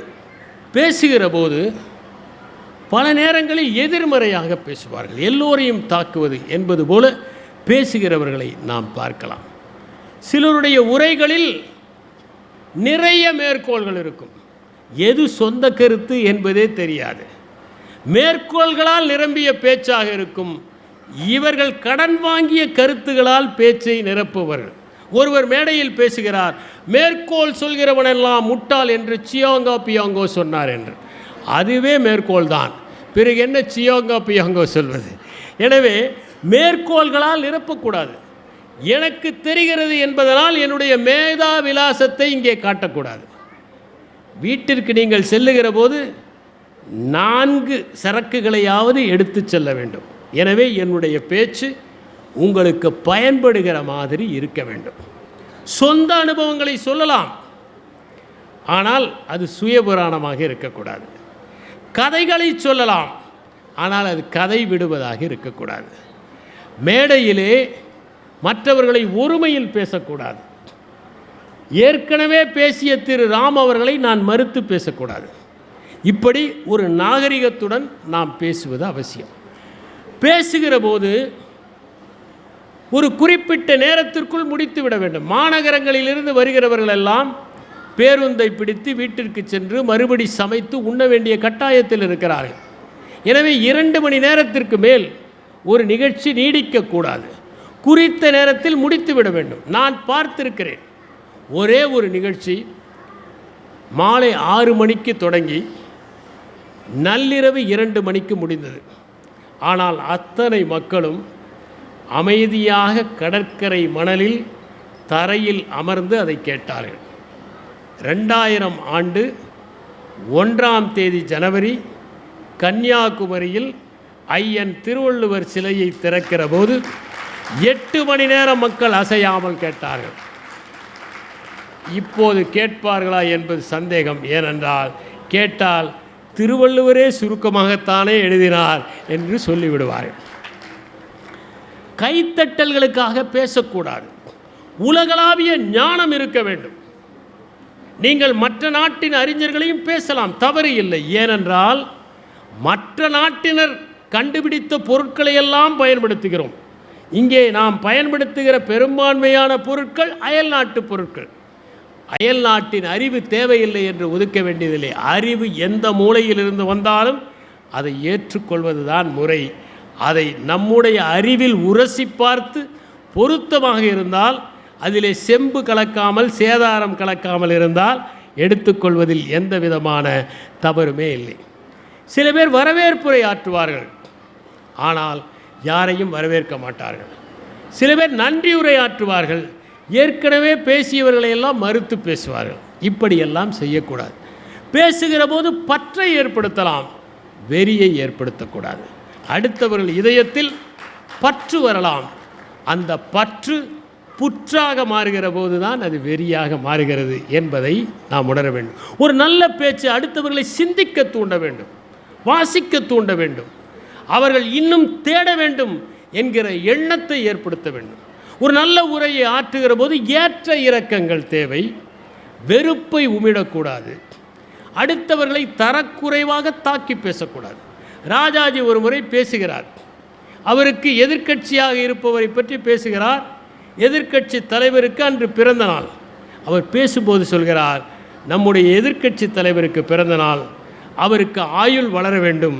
Speaker 1: பேசுகிற போது பல நேரங்களில் எதிர்மறையாக பேசுவார்கள். எல்லோரையும் தாக்குவது என்பது போல பேசுகிறவர்களை நாம் பார்க்கலாம். சிலருடைய உரைகளில் நிறைய மேற்கோள்கள் இருக்கும். எது சொந்த கருத்து என்பதே தெரியாது. மேற்கோள்களால் நிரம்பிய பேச்சாக இருக்கும். இவர்கள் கடன் வாங்கிய கருத்துகளால் பேச்சை நிரப்புவார்கள். ஒருவர் மேடையில் பேசுகிறார், மேற்கோள் சொல்கிறவனெல்லாம் முட்டாள் என்று சியோங்கா பியோங்கோ சொன்னார் என்று. அதுவே மேற்கோள் தான். பிறகு என்ன சியோங்கா பியோங்கோ சொல்வது? எனவே மேற்கோள்களால் நிரப்பக்கூடாது. எனக்கு தெரிகிறது என்பதனால் என்னுடைய மேதா விலாசத்தை இங்கே காட்டக்கூடாது. வீட்டிற்கு நீங்கள் செல்லுகிற போது 4 சரக்குகளையாவது எடுத்து செல்ல வேண்டும். எனவே என்னுடைய பேச்சு உங்களுக்கு பயன்படுகிற மாதிரி இருக்க வேண்டும். சொந்த அனுபவங்களை சொல்லலாம், ஆனால் அது சுயபுராணமாக இருக்கக்கூடாது. கதைகளை சொல்லலாம், ஆனால் அது கதை விடுவதாக இருக்கக்கூடாது. மேடையிலே மற்றவர்களை ஒருமையில் பேசக்கூடாது. ஏற்கனவே பேசிய திரு ராம் அவர்களை நான் மறுத்து பேசக்கூடாது. இப்படி ஒரு நாகரிகத்துடன் நாம் பேசுவது அவசியம். பேசுகிற போது ஒரு குறிப்பிட்ட நேரத்திற்குள் முடித்து விட வேண்டும். மாநகரங்களிலிருந்து வருகிறவர்கள் எல்லாம் பேருந்தை பிடித்து வீட்டிற்கு சென்று மறுபடி சமைத்து உண்ண வேண்டிய கட்டாயத்தில் இருக்கிறார்கள். எனவே 2 மணி நேரத்திற்கு மேல் ஒரு நிகழ்ச்சி நீடிக்கக்கூடாது. குறித்த நேரத்தில் முடித்து விட வேண்டும். நான் பார்த்திருக்கிறேன். ஒரே ஒரு நிகழ்ச்சி மாலை 6 மணிக்கு தொடங்கி நள்ளிரவு 2 மணிக்கு முடிந்தது. ஆனால் அத்தனை மக்களும் அமைதியாக கடற்கரை மணலில் தரையில் அமர்ந்து அதை கேட்டார்கள். 2000 ஆண்டு 1ஆம் தேதி ஜனவரி கன்னியாகுமரியில் ஐயன் திருவள்ளுவர் சிலையை திறக்கிற போது 8 மணி நேரம் மக்கள் அசையாமல் கேட்டார்கள். இப்போது கேட்பார்களா என்பது சந்தேகம். ஏனென்றால் கேட்டால் திருவள்ளுவரே சுருக்கமாகத்தானே எழுதினார் என்று சொல்லிவிடுவார்கள். கைத்தட்டல்களுக்காக பேசக்கூடாது. உலகளாவிய ஞானம் இருக்க வேண்டும். நீங்கள் மற்ற நாட்டின் அறிஞர்களையும் பேசலாம், தவறு இல்லை. ஏனென்றால் மற்ற நாட்டினர் கண்டுபிடித்த பொருட்களை எல்லாம் பயன்படுத்துகிறோம். இங்கே நாம் பயன்படுத்துகிற பெரும்பான்மையான பொருட்கள் அயல் நாட்டு பொருட்கள். அயல் நாட்டின் அறிவு தேவையில்லை என்று ஒதுக்க வேண்டியதில்லை. அறிவு எந்த மூலையிலிருந்து வந்தாலும் அதை ஏற்றுக்கொள்வது தான் முறை. அதை நம்முடைய அறிவில் உரசி பார்த்து பொருத்தமாக இருந்தால், அதிலே செம்பு கலக்காமல் சேதாரம் கலக்காமல் இருந்தால் எடுத்துக்கொள்வதில் எந்த விதமான தவறுமே இல்லை. சில பேர் வரவேற்புரை ஆற்றுவார்கள், ஆனால் யாரையும் வரவேற்க மாட்டார்கள். சில பேர் நன்றியுரை ஆற்றுவார்கள், ஏற்கனவே பேசியவர்களையெல்லாம் மறுத்து பேசுவார்கள். இப்படியெல்லாம் செய்யக்கூடாது. பேசுகிற போது பற்றை ஏற்படுத்தலாம், வெறியை ஏற்படுத்தக்கூடாது. அடுத்தவர்கள் இதயத்தில் பற்று வரலாம். அந்த பற்று புற்றாக மாறுகிற போது தான் அது வெறியாக மாறுகிறது என்பதை நாம் உணர வேண்டும். ஒரு நல்ல பேச்சு அடுத்தவர்களை சிந்திக்க தூண்ட வேண்டும், வாசிக்க தூண்ட வேண்டும், அவர்கள் இன்னும் தேட வேண்டும் என்கிற எண்ணத்தை ஏற்படுத்த வேண்டும். ஒரு நல்ல உரையை ஆற்றுகிற போது ஏற்ற இறக்கங்கள் தேவை. வெறுப்பை உமிழக்கூடாது. அடுத்தவர்களை தரக்குறைவாக தாக்கி பேசக்கூடாது. ராஜாஜி ஒரு முறை பேசுகிறார். அவருக்கு எதிர்க்கட்சியாக இருப்பவரை பற்றி பேசுகிறார். எதிர்க்கட்சி தலைவருக்கு அன்று பிறந்த நாள். அவர் பேசும்போது சொல்கிறார், நம்முடைய எதிர்க்கட்சி தலைவருக்கு பிறந்த நாள், அவருக்கு ஆயுள் வளர வேண்டும்,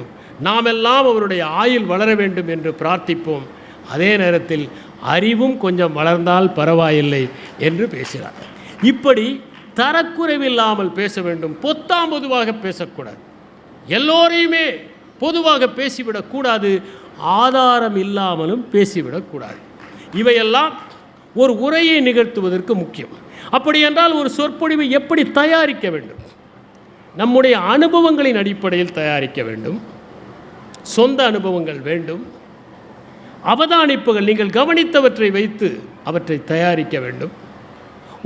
Speaker 1: நாமெல்லாம் அவருடைய ஆயுள் வளர வேண்டும் என்று பிரார்த்திப்போம். அதே நேரத்தில் அறிவும் கொஞ்சம் வளர்ந்தால் பரவாயில்லை என்று பேசுகிறார். இப்படி தரக்குறைவில்லாமல் பேச வேண்டும். பொத்தாம் பொதுவாக பேசக்கூடாது. எல்லோரையுமே பொதுவாக பேசிவிடக்கூடாது. ஆதாரம் இல்லாமலும் பேசிவிடக்கூடாது. இவையெல்லாம் ஒரு உரையை நிகழ்த்துவதற்கு முக்கியம். அப்படி என்றால் ஒரு சொற்பொழிவை எப்படி தயாரிக்க வேண்டும்? நம்முடைய அனுபவங்களின் அடிப்படையில் தயாரிக்க வேண்டும். சொந்த அனுபவங்கள் வேண்டும். அவதானிப்புகள், நீங்கள் கவனித்தவற்றை வைத்து அவற்றை தயாரிக்க வேண்டும்.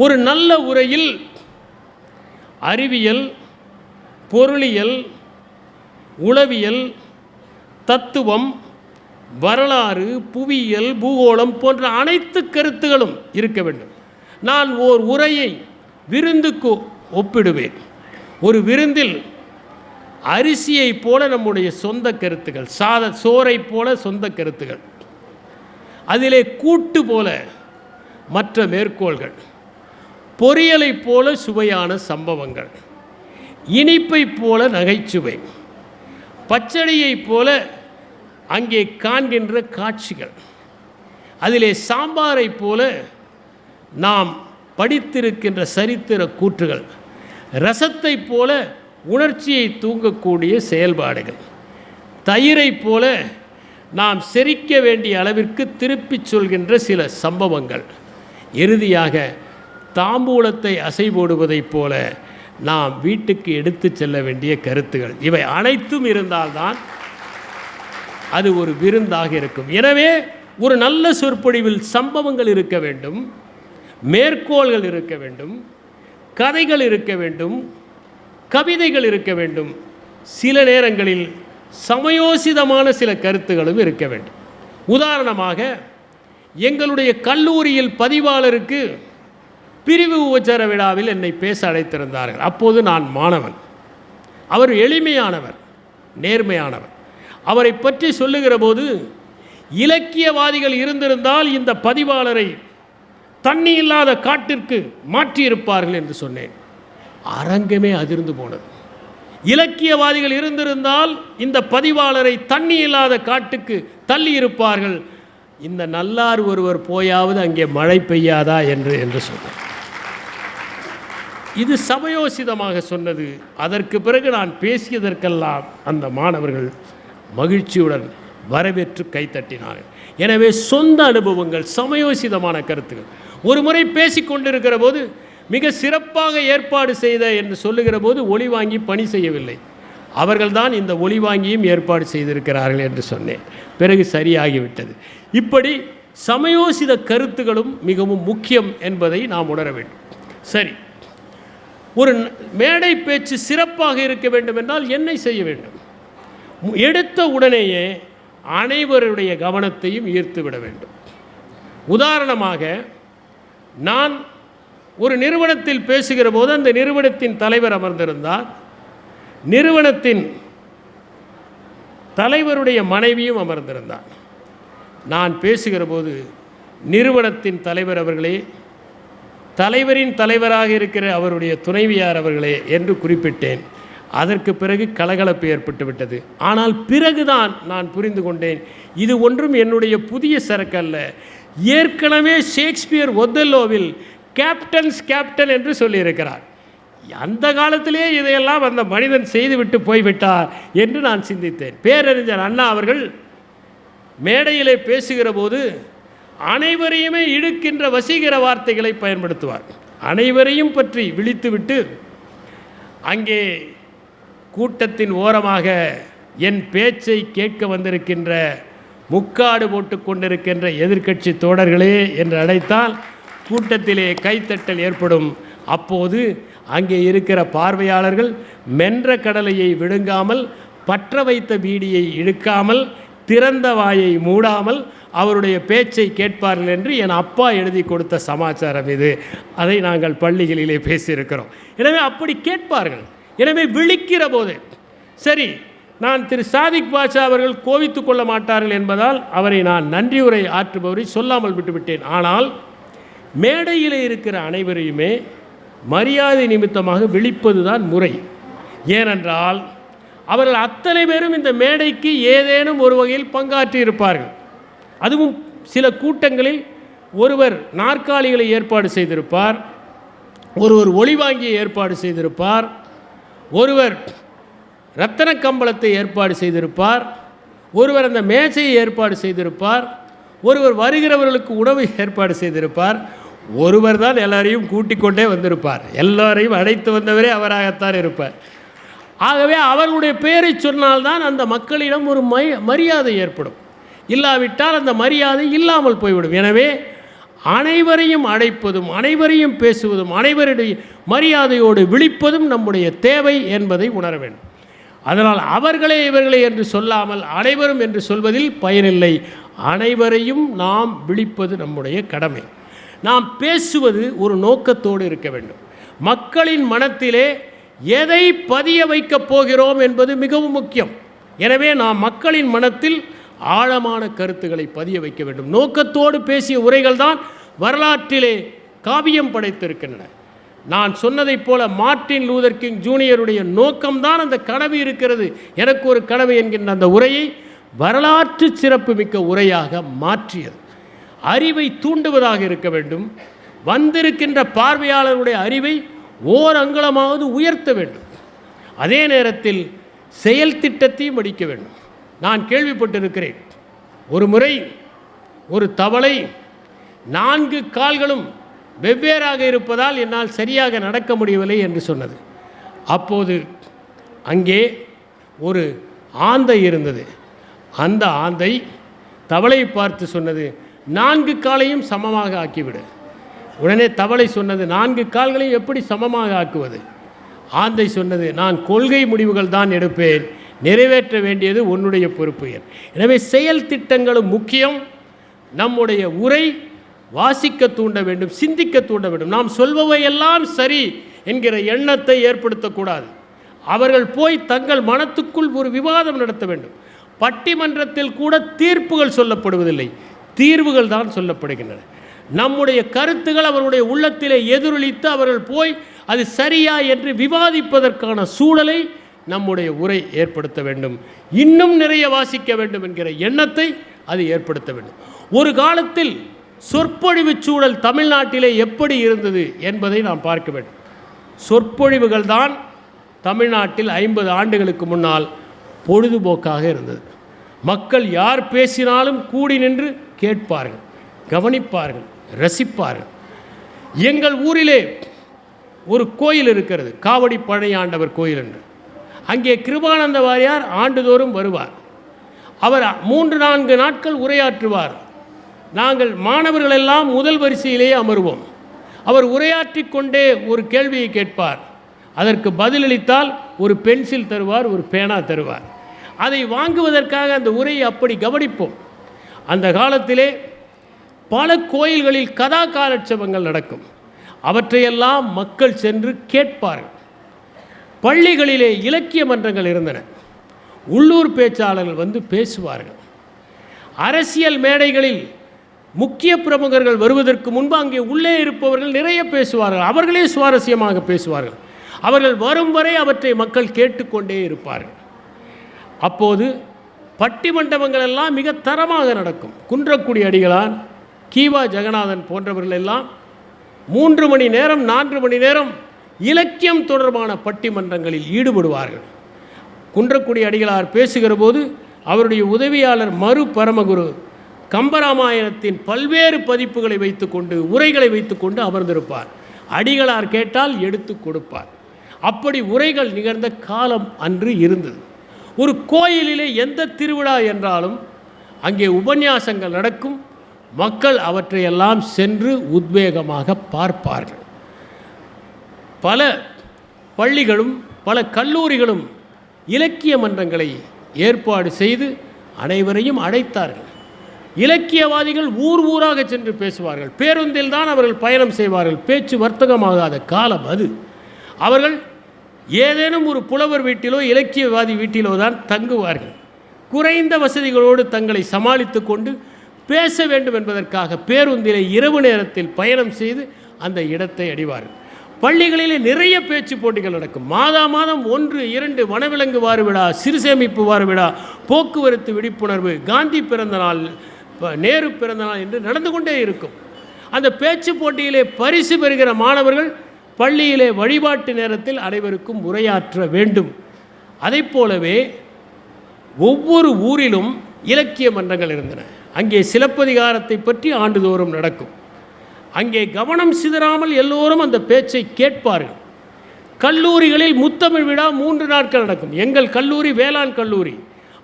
Speaker 1: ஒரு நல்ல உரையில் அறிவியல், பொருளியல், உளவியல், தத்துவம், வரலாறு, புவியியல், பூகோளம் போன்ற அனைத்து கருத்துகளும் இருக்க வேண்டும். நான் ஓர் உரையை விருந்துக்கு ஒப்பிடுவேன். ஒரு விருந்தில் அரிசியை போல நம்முடைய சொந்த கருத்துக்கள், சோறை போல சொந்த கருத்துகள், அதிலே கூட்டு போல மற்ற மேற்கோள்கள், பொரியலை போல சுவையான சம்பவங்கள், இனிப்பை போல நகைச்சுவை, பச்சடியை போல அங்கே காண்கின்ற காட்சிகள், அதிலே சாம்பாரை போல நாம் படித்திருக்கின்ற சரித்திர கூற்றுகள், ரசத்தை போல உணர்ச்சியை தூங்கக்கூடிய செயல்பாடுகள், தயிரை போல நாம் செரிக்க வேண்டிய அளவிற்கு திருப்பிச் சொல்கின்ற சில சம்பவங்கள், இறுதியாக தாம்பூலத்தை அசை போடுவதைப் போல நாம் வீட்டுக்கு எடுத்து செல்ல வேண்டிய கருத்துகள், இவை அனைத்தும் இருந்தால்தான் அது ஒரு விருந்தாக இருக்கும். எனவே ஒரு நல்ல சொற்பொழிவில் சம்பவங்கள் இருக்க வேண்டும், மேற்கோள்கள் இருக்க வேண்டும், கதைகள் இருக்க வேண்டும், கவிதைகள் இருக்க வேண்டும். சில நேரங்களில் சமயோசிதமான சில கருத்துகளும் இருக்க வேண்டும். உதாரணமாக, எங்களுடைய கல்லூரியில் பதிவாளருக்கு பிரிவு உபச்சார விழாவில் என்னை பேச அழைத்திருந்தார்கள். அப்போது நான் மாணவன். அவர் எளிமையானவர், நேர்மையானவர். அவரை பற்றி சொல்லுகிற போது, இலக்கியவாதிகள் இருந்திருந்தால் இந்த பதிவாளரை தண்ணி இல்லாத காட்டிற்கு மாற்றியிருப்பார்கள் என்று சொன்னேன். அரங்கமே அதிர்ந்து போனது. இலக்கியவாதிகள் இருந்திருந்தால் இந்த பதிவாளரை தண்ணி இல்லாத காட்டுக்கு தள்ளி இருப்பார்கள். இந்த நல்லார் ஒருவர் போயாவது அங்கே மழை பெய்யாதா என்று சொன்னார். இது சமயோசிதமாக சொன்னது. அதற்கு பிறகு நான் பேசியதற்கெல்லாம் அந்த மாணவர்கள் மகிழ்ச்சியுடன் வரவேற்று கைத்தட்டினார்கள். எனவே சொந்த அனுபவங்கள், சமயோசிதமான கருத்துக்கள். ஒரு முறை பேசிக்கொண்டிருக்கிற போது மிக சிறப்பாக ஏற்பாடு செய்த என்று சொல்லுகிற போது ஒளி வாங்கி பணி செய்யவில்லை, அவர்கள்தான் இந்த ஒளி வாங்கியும் ஏற்பாடு செய்திருக்கிறார்கள் என்று சொன்னேன். பிறகு சரியாகிவிட்டது. இப்படி சமயோசித கருத்துகளும் மிகவும் முக்கியம் என்பதை நாம் உணர வேண்டும். சரி, ஒரு மேடை பேச்சு சிறப்பாக இருக்க வேண்டும் என்றால் என்ன செய்ய வேண்டும்? எடுத்த உடனேயே அனைவருடைய கவனத்தையும் ஈர்த்து விட வேண்டும். உதாரணமாக, நான் ஒரு நிறுவனத்தில் பேசுகிற போது அந்த நிறுவனத்தின் தலைவர் அமர்ந்திருந்தார். நிறுவனத்தின் தலைவருடைய மனைவியும் அமர்ந்திருந்தார். நான் பேசுகிற போது, நிறுவனத்தின் தலைவர் அவர்களே, தலைவரின் தலைவராக இருக்கிற அவருடைய துணைவியார் அவர்களே என்று குறிப்பிட்டேன். அதற்கு பிறகு கலகலப்பு ஏற்பட்டு விட்டது. ஆனால் பிறகுதான் நான் புரிந்து கொண்டேன், இது ஒன்றும் என்னுடைய புதிய சரக்கு அல்ல. ஏற்கனவே ஷேக்ஸ்பியர் ஒத்தெல்லோவில் கேப்டன் என்று சொல்லியிருக்கிறார். அந்த காலத்திலே இதையெல்லாம் அந்த மனிதன் செய்துவிட்டு போய்விட்டார் என்று நான் சிந்தித்தேன். பேரறிஞர் அண்ணா அவர்கள் மேடையிலே பேசுகிற போது அனைவரையுமே இழுக்கின்ற வசீகர வார்த்தைகளை பயன்படுத்துவார். அனைவரையும் பற்றி விழித்துவிட்டு, அங்கே கூட்டத்தின் ஓரமாக என் பேச்சை கேட்க வந்திருக்கின்ற, முக்காடு போட்டு கொண்டிருக்கின்ற எதிர்க்கட்சி தோழர்களே என்று அழைத்தால் கூட்டத்திலே கைத்தட்டல் ஏற்படும். அப்போது அங்கே இருக்கிற பார்வையாளர்கள் மென்ற கடலையை விழுங்காமல், பற்ற வைத்த பீடியை இழுக்காமல், திறந்த வாயை மூடாமல் அவருடைய பேச்சை கேட்பார்கள் என்று என் அப்பா எழுதி கொடுத்த சமாச்சாரம் இது. அதை நாங்கள் பள்ளிகளிலே பேசியிருக்கிறோம். எனவே அப்படி கேட்பார்கள். எனவே விழிக்கிற போது, சரி, நான் திரு சாதிக் பாஷா அவர்கள் கோவித்து கொள்ள மாட்டார்கள் என்பதால் அவரை நான் நன்றியுரை ஆற்றுபவரை சொல்லாமல் விட்டுவிட்டேன். ஆனால் மேடையில் இருக்கிற அனைவரையுமே மரியாதை நிமித்தமாக விழிப்பதுதான் முறை. ஏனென்றால் அவர்கள் அத்தனை பேரும் இந்த மேடைக்கு ஏதேனும் ஒரு வகையில் பங்காற்றி இருப்பார்கள். அதுவும் சில கூட்டங்களில் ஒருவர் நாற்காலிகளை ஏற்பாடு செய்திருப்பார், ஒருவர் ஒளிவாங்கியை ஏற்பாடு செய்திருப்பார், ஒருவர் இரத்தன கம்பளத்தை ஏற்பாடு செய்திருப்பார், ஒருவர் அந்த மேசையை ஏற்பாடு செய்திருப்பார், ஒருவர் வருகிறவர்களுக்கு உணவை ஏற்பாடு செய்திருப்பார், ஒருவர் தான் எல்லாரையும் கூட்டிக் கொண்டே வந்திருப்பார். எல்லாரையும் அழைத்து வந்தவரே அவராகத்தான் இருப்பார். ஆகவே அவர்களுடைய பெயரை சொன்னால்தான் அந்த மக்களிடம் ஒரு மரியாதை ஏற்படும். இல்லாவிட்டால் அந்த மரியாதை இல்லாமல் போய்விடும். எனவே அனைவரையும் அழைப்பதும், அனைவரையும் பேசுவதும், அனைவருடைய மரியாதையோடு விழிப்பதும் நம்முடைய தேவை என்பதை உணர வேண்டும். அதனால் அவர்களே இவர்களே என்று சொல்லாமல் அனைவரும் என்று சொல்வதில் பயனில்லை. அனைவரையும் நாம் விழிப்பது நம்முடைய கடமை. நாம் பேசுவது ஒரு நோக்கத்தோடு இருக்க வேண்டும். மக்களின் மனத்திலே எதை பதிய வைக்கப் போகிறோம் என்பது மிகவும் முக்கியம். எனவே நாம் மக்களின் மனத்தில் ஆழமான கருத்துக்களை பதிய வைக்க வேண்டும். நோக்கத்தோடு பேசிய உரைகள் தான் வரலாற்றிலே காவியம் படைத்திருக்கின்றன. நான் சொன்னதைப் போல மார்ட்டின் லூதர் கிங் ஜூனியருடைய நோக்கம்தான் அந்த கனவு இருக்கிறது. எனக்கு ஒரு கனவு என்கின்ற அந்த உரையை வரலாற்று சிறப்புமிக்க உரையாக மாற்றியது. அறிவை தூண்டுவதாக இருக்க வேண்டும். வந்திருக்கின்ற பார்வையாளர்களுடைய அறிவை ஓர் அங்குலமாவது உயர்த்த வேண்டும். அதே நேரத்தில் செயல் திட்டத்தையும் அடிக்க வேண்டும். நான் கேள்விப்பட்டிருக்கிறேன், ஒரு முறை ஒரு தவளை 4 கால்களும் வெவ்வேறாக இருப்பதால் என்னால் சரியாக நடக்க முடியவில்லை என்று சொன்னது. அப்போது அங்கே ஒரு ஆந்தை இருந்தது. அந்த ஆந்தை தவளையை பார்த்து சொன்னது, 4 காலையும் சமமாக ஆக்கிவிடு. உடனே தவளை சொன்னது, 4 கால்களையும் எப்படி சமமாக ஆக்குவது? ஆந்தை சொன்னது, நான் கொள்கை முடிவுகள் தான் எடுப்பேன், நிறைவேற்ற வேண்டியது உன்னுடைய பொறுப்பு. எனவே செயல் திட்டங்களும் முக்கியம். நம்முடைய உரை வாசிக்க தூண்ட வேண்டும், சிந்திக்க தூண்ட வேண்டும். நாம் சொல்பவையெல்லாம் சரி என்கிற எண்ணத்தை ஏற்படுத்தக்கூடாது. அவர்கள் போய் தங்கள் மனத்துக்குள் ஒரு விவாதம் நடத்த வேண்டும். பட்டிமன்றத்தில் கூட தீர்ப்புகள் சொல்லப்படுவதில்லை, தீர்வுகள் தான் சொல்லப்படுகின்றன. நம்முடைய கருத்துகள் அவர்களுடைய உள்ளத்திலே எதிரொலித்து அவர்கள் போய் அது சரியா என்று விவாதிப்பதற்கான சூழலை நம்முடைய உரை ஏற்படுத்த வேண்டும். இன்னும் நிறைய வாசிக்க வேண்டும் என்கிற எண்ணத்தை அது ஏற்படுத்த வேண்டும். ஒரு காலத்தில் சொற்பொழிவு சூழல் தமிழ்நாட்டிலே எப்படி இருந்தது என்பதை நாம் பார்க்க வேண்டும். சொற்பொழிவுகள் தான் தமிழ்நாட்டில் 50 ஆண்டுகளுக்கு முன்னால் பொழுதுபோக்காக இருந்தது. மக்கள் யார் பேசினாலும் கூடி நின்று கேட்பார்கள், கவனிப்பார்கள், ரசிப்பார்கள். எங்கள் ஊரிலே ஒரு கோயில் இருக்கிறது, காவடி பழையாண்டவர் கோயில் என்று. அங்கே கிருபானந்த வாரியார் ஆண்டுதோறும் வருவார். அவர் 3-4 நாட்கள் உரையாற்றுவார். நாங்கள் மாணவர்களெல்லாம் முதல் வரிசையிலேயே அமருவோம். அவர் உரையாற்றி கொண்டே ஒரு கேள்வியை கேட்பார். அதற்கு பதிலளித்தால் ஒரு பென்சில் தருவார், ஒரு பேனா தருவார். அதை வாங்குவதற்காக அந்த உரையை அப்படி கவனிப்போம். அந்த காலத்திலே பல கோயில்களில் கதா காலட்சேபங்கள் நடக்கும். அவற்றையெல்லாம் மக்கள் சென்று கேட்பார்கள். பள்ளிகளிலே இலக்கிய மன்றங்கள் இருந்தன. உள்ளூர் பேச்சாளர்கள் வந்து பேசுவார்கள். அரசியல் மேடைகளில் முக்கிய பிரமுகர்கள் வருவதற்கு முன்பு அங்கே உள்ளே இருப்பவர்கள் நிறைய பேசுவார்கள். அவர்களே சுவாரஸ்யமாக பேசுவார்கள். அவர்கள் வரும் வரை அவற்றை மக்கள் கேட்டுக்கொண்டே இருப்பார்கள். அப்போது பட்டிமண்டபங்கள் எல்லாம் மிக தரமாக நடக்கும். குன்றக்குடி அடிகளான், கீவா ஜெகநாதன் போன்றவர்கள் எல்லாம் 3 மணி நேரம் 4 மணி நேரம் இலக்கியம் தொடர்பான பட்டிமன்றங்களில் ஈடுபடுவார்கள். குன்றக்குடி அடிகளார் பேசுகிற போது அவருடைய உதவியாளர் மறு பரமகுரு கம்பராமாயணத்தின் பல்வேறு பதிப்புகளை வைத்துக்கொண்டு, உரைகளை வைத்துக்கொண்டு அமர்ந்திருப்பார். அடிகளார் கேட்டால் எடுத்து கொடுப்பார். அப்படி உரைகள் நிகழ்ந்த காலம் அன்று இருந்தது. ஒரு கோயிலிலே எந்த திருவிழா என்றாலும் அங்கே உபன்யாசங்கள் நடக்கும். மக்கள் அவற்றையெல்லாம் சென்று உத்வேகமாக பார்ப்பார்கள். பல பள்ளிகளும் பல கல்லூரிகளும் இலக்கிய மன்றங்களை ஏற்பாடு செய்து அனைவரையும் அழைத்தார்கள். இலக்கியவாதிகள் ஊர் ஊராக சென்று பேசுவார்கள். பேருந்தில் தான் அவர்கள் பயணம் செய்வார்கள். பேச்சு வர்த்தகமாகாத காலம் அது. அவர்கள் ஏதேனும் ஒரு புலவர் வீட்டிலோ இலக்கியவாதி வீட்டிலோ தான் தங்குவார்கள். குறைந்த வசதிகளோடு தங்களை சமாளித்து கொண்டு பேச வேண்டும் என்பதற்காக பேருந்திலே இரவு நேரத்தில் பயணம் செய்து அந்த இடத்தை அடைவார்கள். பள்ளிகளிலே நிறைய பேச்சு போட்டிகள் நடக்கும். மாதம் 1-2 வனவிலங்கு வார விழா, சிறுசேமிப்பு வார விழா, போக்குவரத்து விழிப்புணர்வு, காந்தி பிறந்த நாள், நேரு பிறந்தநாள் என்று நடந்து கொண்டே இருக்கும். அந்த பேச்சு போட்டியிலே பரிசு பெறுகிற மாணவர்கள் பள்ளியிலே வழிபாட்டு நேரத்தில் அனைவருக்கும் உரையாற்ற வேண்டும். அதை போலவே ஒவ்வொரு ஊரிலும் இலக்கிய மன்றங்கள் இருந்தன. அங்கே சிலப்பதிகாரத்தை பற்றி ஆண்டுதோறும் நடக்கும். அங்கே கவனம் சிதறாமல் எல்லோரும் அந்த பேச்சை கேட்பார்கள். கல்லூரிகளில் முத்தமிழ் விழா 3 நாட்கள் நடக்கும். எங்கள் கல்லூரி வேளாண் கல்லூரி.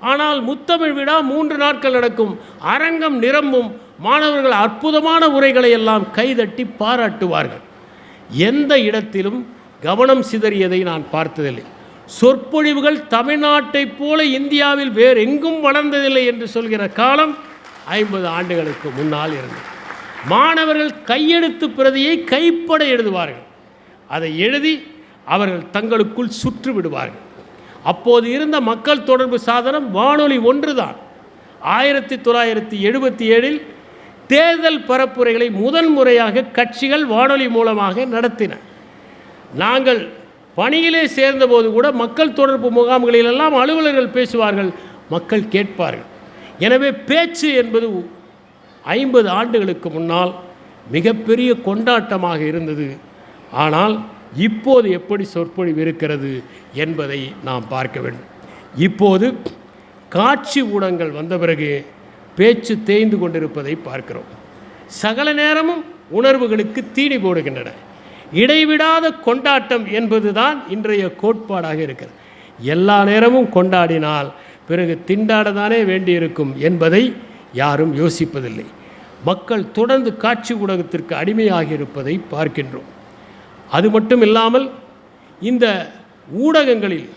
Speaker 1: ஆனால் முத்தமிழ் விழா 3 நாட்கள் நடக்கும். அரங்கம் நிரம்பும். மாணவர்கள் அற்புதமான உரைகளை எல்லாம் கைதட்டி பாராட்டுவார்கள். எந்த இடத்திலும் கவனம் சிதறியதை நான் பார்த்ததில்லை. சொற்பொழிவுகள் தமிழ்நாட்டைப் போல இந்தியாவில் வேறு எங்கும் வளர்ந்ததில்லை என்று சொல்கிற காலம் 50 ஆண்டுகளுக்கு முன்னால் இருந்தது. மாணவர்கள் கையெழுத்து பிரதியை கைப்பட எழுதுவார்கள். அதை எழுதி அவர்கள் தங்களுக்குள் சுற்று விடுவார்கள். அப்போது இருந்த மக்கள் தொடர்பு சாதனம் வானொலி ஒன்றுதான். 1977இல் தேர்தல் பரப்புரைகளை முதன்முறையாக கட்சிகள் வானொலி மூலமாக நடத்தின. நாங்கள் பணியிலே சேர்ந்தபோது கூட மக்கள் தொடர்பு முகாம்களிலெல்லாம் அலுவலர்கள் பேசுவார்கள், மக்கள் கேட்பார்கள். எனவே பேச்சு என்பது 50 ஆண்டுகளுக்கு முன்னால் மிகப்பெரிய கொண்டாட்டமாக இருந்தது. ஆனால் இப்போது எப்படி சொற்பொழிவு இருக்கிறது என்பதை நாம் பார்க்க வேண்டும். இப்போது காட்சி ஊடகங்கள் வந்த பிறகு பேச்சு தேய்ந்து கொண்டிருப்பதை பார்க்கிறோம். சகல நேரமும் உணர்வுகளுக்கு தீனி போடுகின்றன. இடைவிடாத கொண்டாட்டம் என்பதுதான் இன்றைய கோட்பாடாக இருக்கிறது. எல்லா நேரமும் கொண்டாடினால் பிறகு திண்டாடத்தானே வேண்டியிருக்கும் என்பதை யாரும் யோசிப்பதில்லை. மக்கள் தொடர்ந்து காட்சி ஊடகத்திற்கு அடிமையாகி இருப்பதை பார்க்கின்றோம். அது மட்டும் இல்லாமல் இந்த ஊடகங்களில்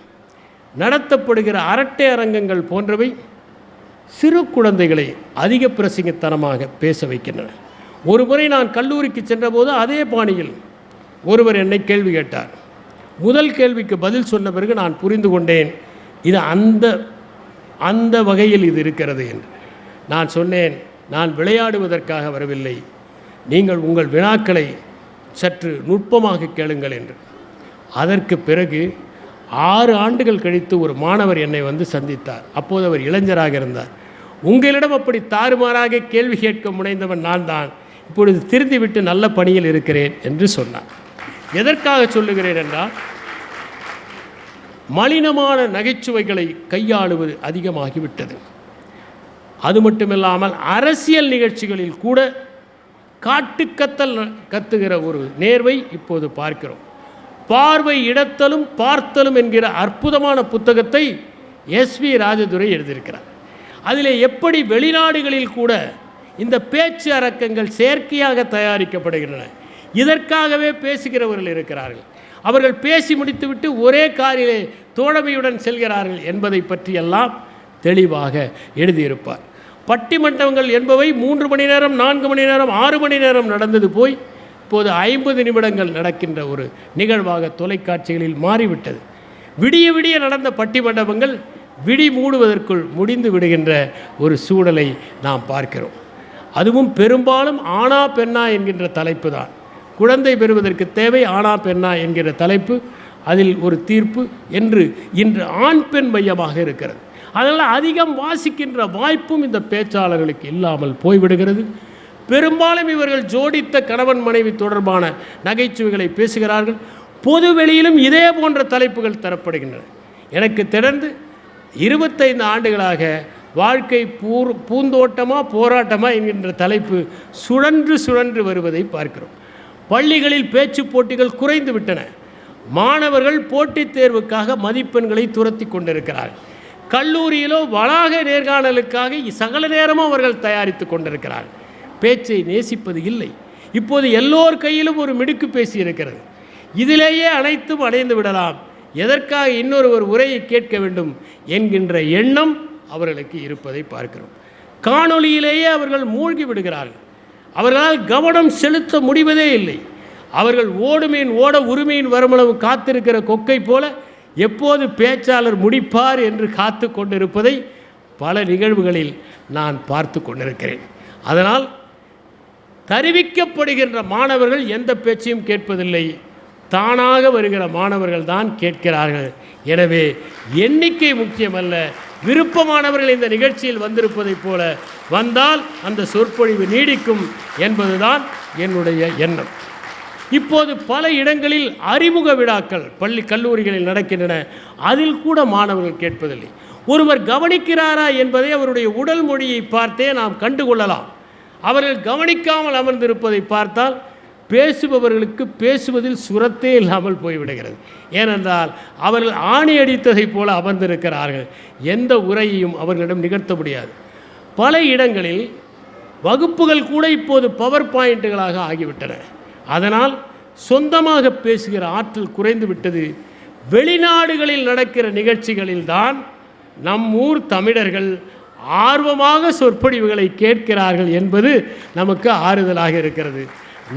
Speaker 1: நடத்தப்படுகிற அரட்டை அரங்கங்கள் போன்றவை சிறு குழந்தைகளை அதிக பிரசங்கத்தனமாக பேச வைக்கின்றன. ஒரு முறை நான் கல்லூரிக்கு சென்றபோது அதே பாணியில் ஒருவர் என்னை கேள்வி கேட்டார். முதல் கேள்விக்கு பதில் சொன்ன பிறகு நான் புரிந்து கொண்டேன், இது அந்த வகையில் இது இருக்கிறது என்று. நான் சொன்னேன், நான் விளையாடுவதற்காக வரவில்லை, நீங்கள் உங்கள் வினாக்களை சற்று நுட்பமாக கேளுங்கள் என்று. அதற்கு பிறகு 6 ஆண்டுகள் கழித்து ஒரு மாணவர் என்னை வந்து சந்தித்தார். அப்போது அவர் இளைஞராக இருந்தார். உங்களிடம் அப்படி தாறுமாறாக கேள்வி கேட்க முனைந்தவன் நான் தான். இப்பொழுது திருந்திவிட்டு நல்ல பணியில் இருக்கிறேன் என்று சொன்னார். எதற்காக சொல்லுகிறேன் என்றால், மலினமான நகைச்சுவைகளை கையாளுவது அதிகமாகிவிட்டது. அது மட்டுமில்லாமல் அரசியல் நிகழ்ச்சிகளில் கூட காட்டுக்கத்தல் கத்துகிற ஒரு நேர்வை இப்போது பார்க்கிறோம். பார்வை இடத்தலும் பார்த்தலும் என்கிற அற்புதமான புத்தகத்தை SV ராஜதுரை எழுதியிருக்கிறார். அதில் எப்படி வெளிநாடுகளில் கூட இந்த பேச்சு அரக்கங்கள் செயற்கையாக தயாரிக்கப்படுகின்றன. இதற்காகவே பேசுகிறவர்கள் இருக்கிறார்கள். அவர்கள் பேசி முடித்துவிட்டு ஒரே காரிலே தோழமையுடன் செல்கிறார்கள் என்பதை பற்றியெல்லாம் தெளிவாக எழுதியிருப்பார். பட்டிமன்றங்கள் என்பவை 3 மணி நேரம், 4 மணி நேரம், 6 மணி நேரம் நடந்தது போய் இப்போது 50 நிமிடங்கள் நடக்கின்ற ஒரு நிகழ்வாக தொலைக்காட்சிகளில் மாறிவிட்டது. விடிய விடிய நடந்த பட்டிமன்றங்கள் விடி மூடுவதற்குள் முடிந்து விடுகின்ற ஒரு சூழலை நாம் பார்க்கிறோம். அதுவும் பெரும்பாலும் ஆணா பெண்ணா என்கின்ற தலைப்பு தான். குழந்தை பெறுவதற்கு தேவை ஆணா பெண்ணா என்கிற தலைப்பு, அதில் ஒரு தீர்ப்பு என்று இன்று ஆண் பெண் மையமாக இருக்கிறது. அதனால் அதிகம் வாசிக்கின்ற வாய்ப்பும் இந்த பேச்சாளர்களுக்கு இல்லாமல் போய்விடுகிறது. பெரும்பாலும் இவர்கள் ஜோடித்த கணவன் மனைவி தொடர்பான நகைச்சுவைகளை பேசுகிறார்கள். பொது வெளியிலும் இதே போன்ற தலைப்புகள் தரப்படுகின்றன. எனக்கு தொடர்ந்து 25 ஆண்டுகளாக வாழ்க்கை பூந்தோட்டமா போராட்டமா என்கின்ற தலைப்பு சுழன்று சுழன்று வருவதை பார்க்கிறோம். பள்ளிகளில் பேச்சு போட்டிகள் குறைந்து விட்டன. மாணவர்கள் போட்டித் தேர்வுக்காக மதிப்பெண்களை துரத்தி கொண்டிருக்கிறார்கள். கல்லூரியிலோ வளாக நேர்காணலுக்காக சகல நேரமும் அவர்கள் தயாரித்து கொண்டிருக்கிறார்கள். பேச்சை நேசிப்பது இல்லை. இப்போது எல்லோர் கையிலும் ஒரு மிடுக்கு பேசி இருக்கிறது. இதிலேயே அனைத்தும் அடைந்து விடலாம், எதற்காக இன்னொரு உரையை கேட்க வேண்டும் என்கின்ற எண்ணம் அவர்களுக்கு இருப்பதை பார்க்கிறோம். காணொளியிலேயே அவர்கள் மூழ்கி விடுகிறார்கள். அவர்களால் கவனம் செலுத்த முடிவதே இல்லை. அவர்கள் ஓடுமீன் ஓட உரிமையின் வருமளவு காத்திருக்கிற கொக்கை போல எப்போது பேச்சாளர் முடிப்பார் என்று காத்து கொண்டிருப்பதை பல நிகழ்வுகளில் நான் பார்த்து கொண்டிருக்கிறேன். அதனால் தருவிக்கப்படுகின்ற மாணவர்கள் எந்த பேச்சையும் கேட்பதில்லை, தானாக வருகிற மாணவர்கள் தான் கேட்கிறார்கள். எனவே எண்ணிக்கை முக்கியமல்ல, விருப்பமானவர்கள் இந்த நிகழ்ச்சியில் வந்திருப்பதைப் போல வந்தால் அந்த சொற்பொழிவு நீடிக்கும் என்பதுதான் என்னுடைய எண்ணம். இப்போது பல இடங்களில் அறிமுக விழாக்கள் பள்ளி கல்லூரிகளில் நடக்கின்றன. அதில் கூட மாணவர்கள் கேட்பதில்லை. ஒருவர் கவனிக்கிறாரா என்பதை அவருடைய உடல் மொழியை பார்த்தே நாம் கண்டுகொள்ளலாம். அவர்கள் கவனிக்காமல் அமர்ந்திருப்பதை பார்த்தால் பேசுபவர்களுக்கு பேசுவதில் சுரத்தே இல்லாமல் போய்விடுகிறது. ஏனென்றால் அவர்கள் ஆணி அடித்ததைப் போல அமர்ந்திருக்கிறார்கள். எந்த உரையையும் அவர்களிடம் நிகழ்த்த முடியாது. பல இடங்களில் வகுப்புகள் கூட இப்போது பவர் பாயிண்ட்டுகளாக ஆகிவிட்டன. அதனால் சொந்தமாக பேசுகிற ஆற்றல் குறைந்து விட்டது. வெளிநாடுகளில் நடக்கிற நிகழ்ச்சிகளில்தான் நம் ஊர் தமிழர்கள் ஆர்வமாக சொற்பொழிவுகளை கேட்கிறார்கள் என்பது நமக்கு ஆறுதலாக இருக்கிறது.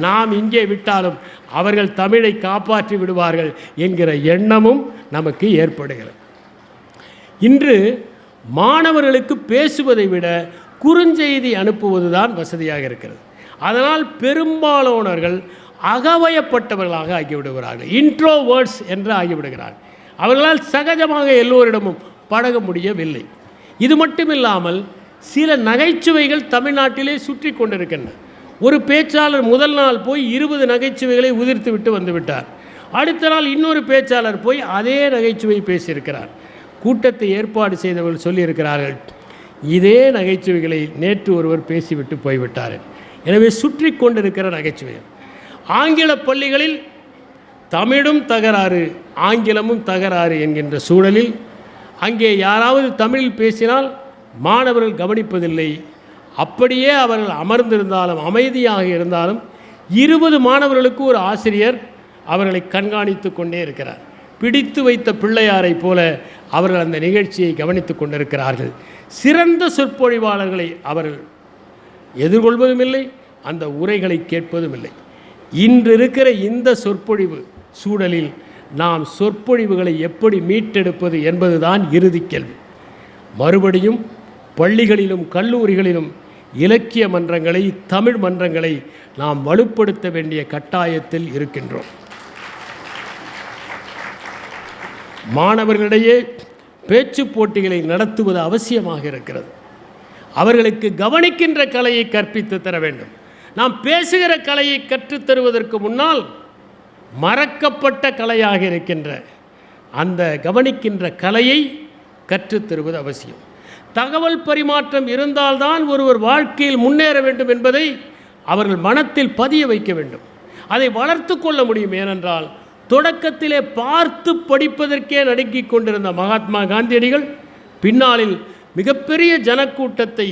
Speaker 1: நாம் இங்கே விட்டாலும் அவர்கள் தமிழை காப்பாற்றி விடுவார்கள் என்கிற எண்ணமும் நமக்கு ஏற்படுகிறது. இன்று மாணவர்களுக்கு பேசுவதை விட குறுஞ்செய்தி அனுப்புவதுதான் வசதியாக இருக்கிறது. அதனால் பெரும்பாலானவர்கள் அகவயப்பட்டவர்களாக ஆகிவிடுகிறார்கள். இன்ட்ரோவர்ட்ஸ் என்று ஆகிவிடுகிறார்கள். அவர்களால் சகஜமாக எல்லோரிடமும் பழக முடியவில்லை. இது மட்டுமில்லாமல் சில நகைச்சுவைகள் தமிழ்நாட்டிலே சுற்றி கொண்டிருக்கின்றன. ஒரு பேச்சாளர் முதல் நாள் போய் 20 நகைச்சுவைகளை உதிர்த்து விட்டு வந்துவிட்டார். அடுத்த நாள் இன்னொரு பேச்சாளர் போய் அதே நகைச்சுவை பேசியிருக்கிறார். கூட்டத்தை ஏற்பாடு செய்தவர்கள் சொல்லியிருக்கிறார்கள், இதே நகைச்சுவைகளை நேற்று ஒருவர் பேசிவிட்டு போய்விட்டார். எனவே சுற்றி கொண்டிருக்கிற நகைச்சுவை. ஆங்கில பள்ளிகளில் தமிழும் தகராறு ஆங்கிலமும் தகராறு என்கின்ற சூழலில் அங்கே யாராவது தமிழில் பேசினால் மாணவர்கள் கவனிப்பதில்லை. அப்படியே அவர்கள் அமர்ந்திருந்தாலும் அமைதியாக இருந்தாலும் 20 மாணவர்களுக்கு ஒரு ஆசிரியர் அவர்களை கண்காணித்து கொண்டே இருக்கிறார். பிடித்து வைத்த பிள்ளையாரை போல அவர்கள் அந்த நிகழ்ச்சியை கவனித்து கொண்டிருக்கிறார்கள். சிறந்த சொற்பொழிவாளர்களை அவர்கள் எதிர்கொள்வதும் இல்லை, அந்த உரைகளை கேட்பதும் இல்லை. இன்று இருக்கிற இந்த சொற்பொழிவு சூழலில் நாம் சொற்பொழிவுகளை எப்படி மீட்டெடுப்பது என்பதுதான் இறுதி கேள்வி. மறுபடியும் பள்ளிகளிலும் கல்லூரிகளிலும் இலக்கிய மன்றங்களை, தமிழ் மன்றங்களை நாம் வலுப்படுத்த வேண்டிய கட்டாயத்தில் இருக்கின்றோம். மாணவர்களிடையே பேச்சு போட்டிகளை நடத்துவது அவசியமாக இருக்கிறது. அவர்களுக்கு கவனிக்கின்ற கலையை கற்பித்து தர வேண்டும். நாம் பேசுகிற கலையை கற்றுத்தருவதற்கு முன்னால் மறக்கப்பட்ட கலையாக இருக்கின்ற அந்த கவனிக்கின்ற கலையை கற்றுத்தருவது அவசியம். தகவல் பரிமாற்றம் இருந்தால்தான் ஒருவர் வாழ்க்கையில் முன்னேற வேண்டும் என்பதை அவர்கள் மனத்தில் பதிய வைக்க வேண்டும். அதை வளர்த்து கொள்ள முடியும். ஏனென்றால் தொடக்கத்திலே பார்த்து படிப்பதற்கே நடுங்கிக் கொண்டிருந்த மகாத்மா காந்தியடிகள் பின்னாளில் மிகப்பெரிய ஜனக்கூட்டத்தை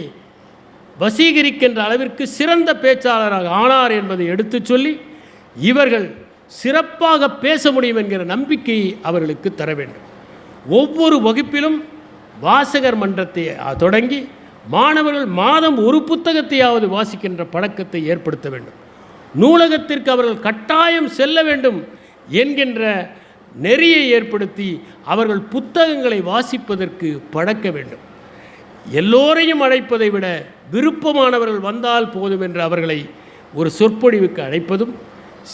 Speaker 1: வசீகரிக்கின்ற அளவிற்கு சிறந்த பேச்சாளராக ஆனார் என்பதை எடுத்து சொல்லி இவர்கள் சிறப்பாக பேச முடியும் என்கிற நம்பிக்கையை அவர்களுக்கு தர வேண்டும். ஒவ்வொரு வகுப்பிலும் வாசகர் மன்றத்தை தொடங்கி மாணவர்கள் மாதம் ஒரு புத்தகத்தையாவது வாசிக்கின்ற பழக்கத்தை ஏற்படுத்த வேண்டும். நூலகத்திற்கு அவர்கள் கட்டாயம் செல்ல வேண்டும் என்கின்ற நெறியை ஏற்படுத்தி அவர்கள் புத்தகங்களை வாசிப்பதற்கு பழக்க வேண்டும். எல்லோரையும் அழைப்பதை விட விருப்பமானவர்கள் வந்தால் போதும் என்று அவர்களை ஒரு சொற்பொழிவுக்கு அழைப்பதும்,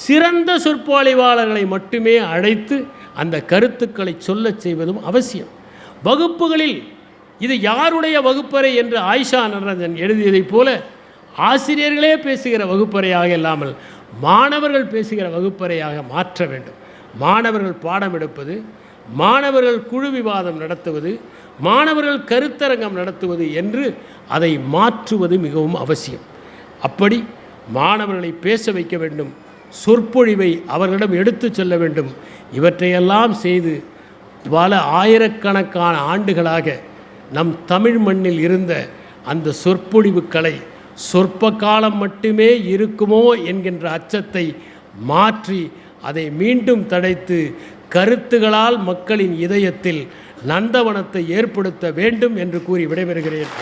Speaker 1: சிறந்த சொற்பொழிவாளர்களை மட்டுமே அழைத்து அந்த கருத்துக்களை சொல்லச் செய்வதும் அவசியம். வகுப்புகளில் இது யாருடைய வகுப்பறை என்று ஆயிஷா நடராஜன் எழுதியதைப் போல ஆசிரியர்களே பேசுகிற வகுப்பறையாக இல்லாமல் மாணவர்கள் பேசுகிற வகுப்பறையாக மாற்ற வேண்டும். மாணவர்கள் பாடம் எடுப்பது, மாணவர்கள் குழு விவாதம் நடத்துவது, மாணவர்கள் கருத்தரங்கம் நடத்துவது என்று அதை மாற்றுவது மிகவும் அவசியம். அப்படி மாணவர்களை பேச வைக்க வேண்டும். சொற்பொழிவை அவர்களிடம் எடுத்து செல்ல வேண்டும். இவற்றையெல்லாம் செய்து பல ஆயிரக்கணக்கான ஆண்டுகளாக நம் தமிழ் மண்ணில் இருந்த அந்த சொற்பொழிவு கலை சொற்ப காலம் மட்டுமே இருக்குமோ என்கின்ற அச்சத்தை மாற்றி அதை மீண்டும் தடைத்து கருத்துகளால் மக்களின் இதயத்தில் நந்தவனத்தை ஏற்படுத்த வேண்டும் என்று கூறி விடைபெறுகிறேன்.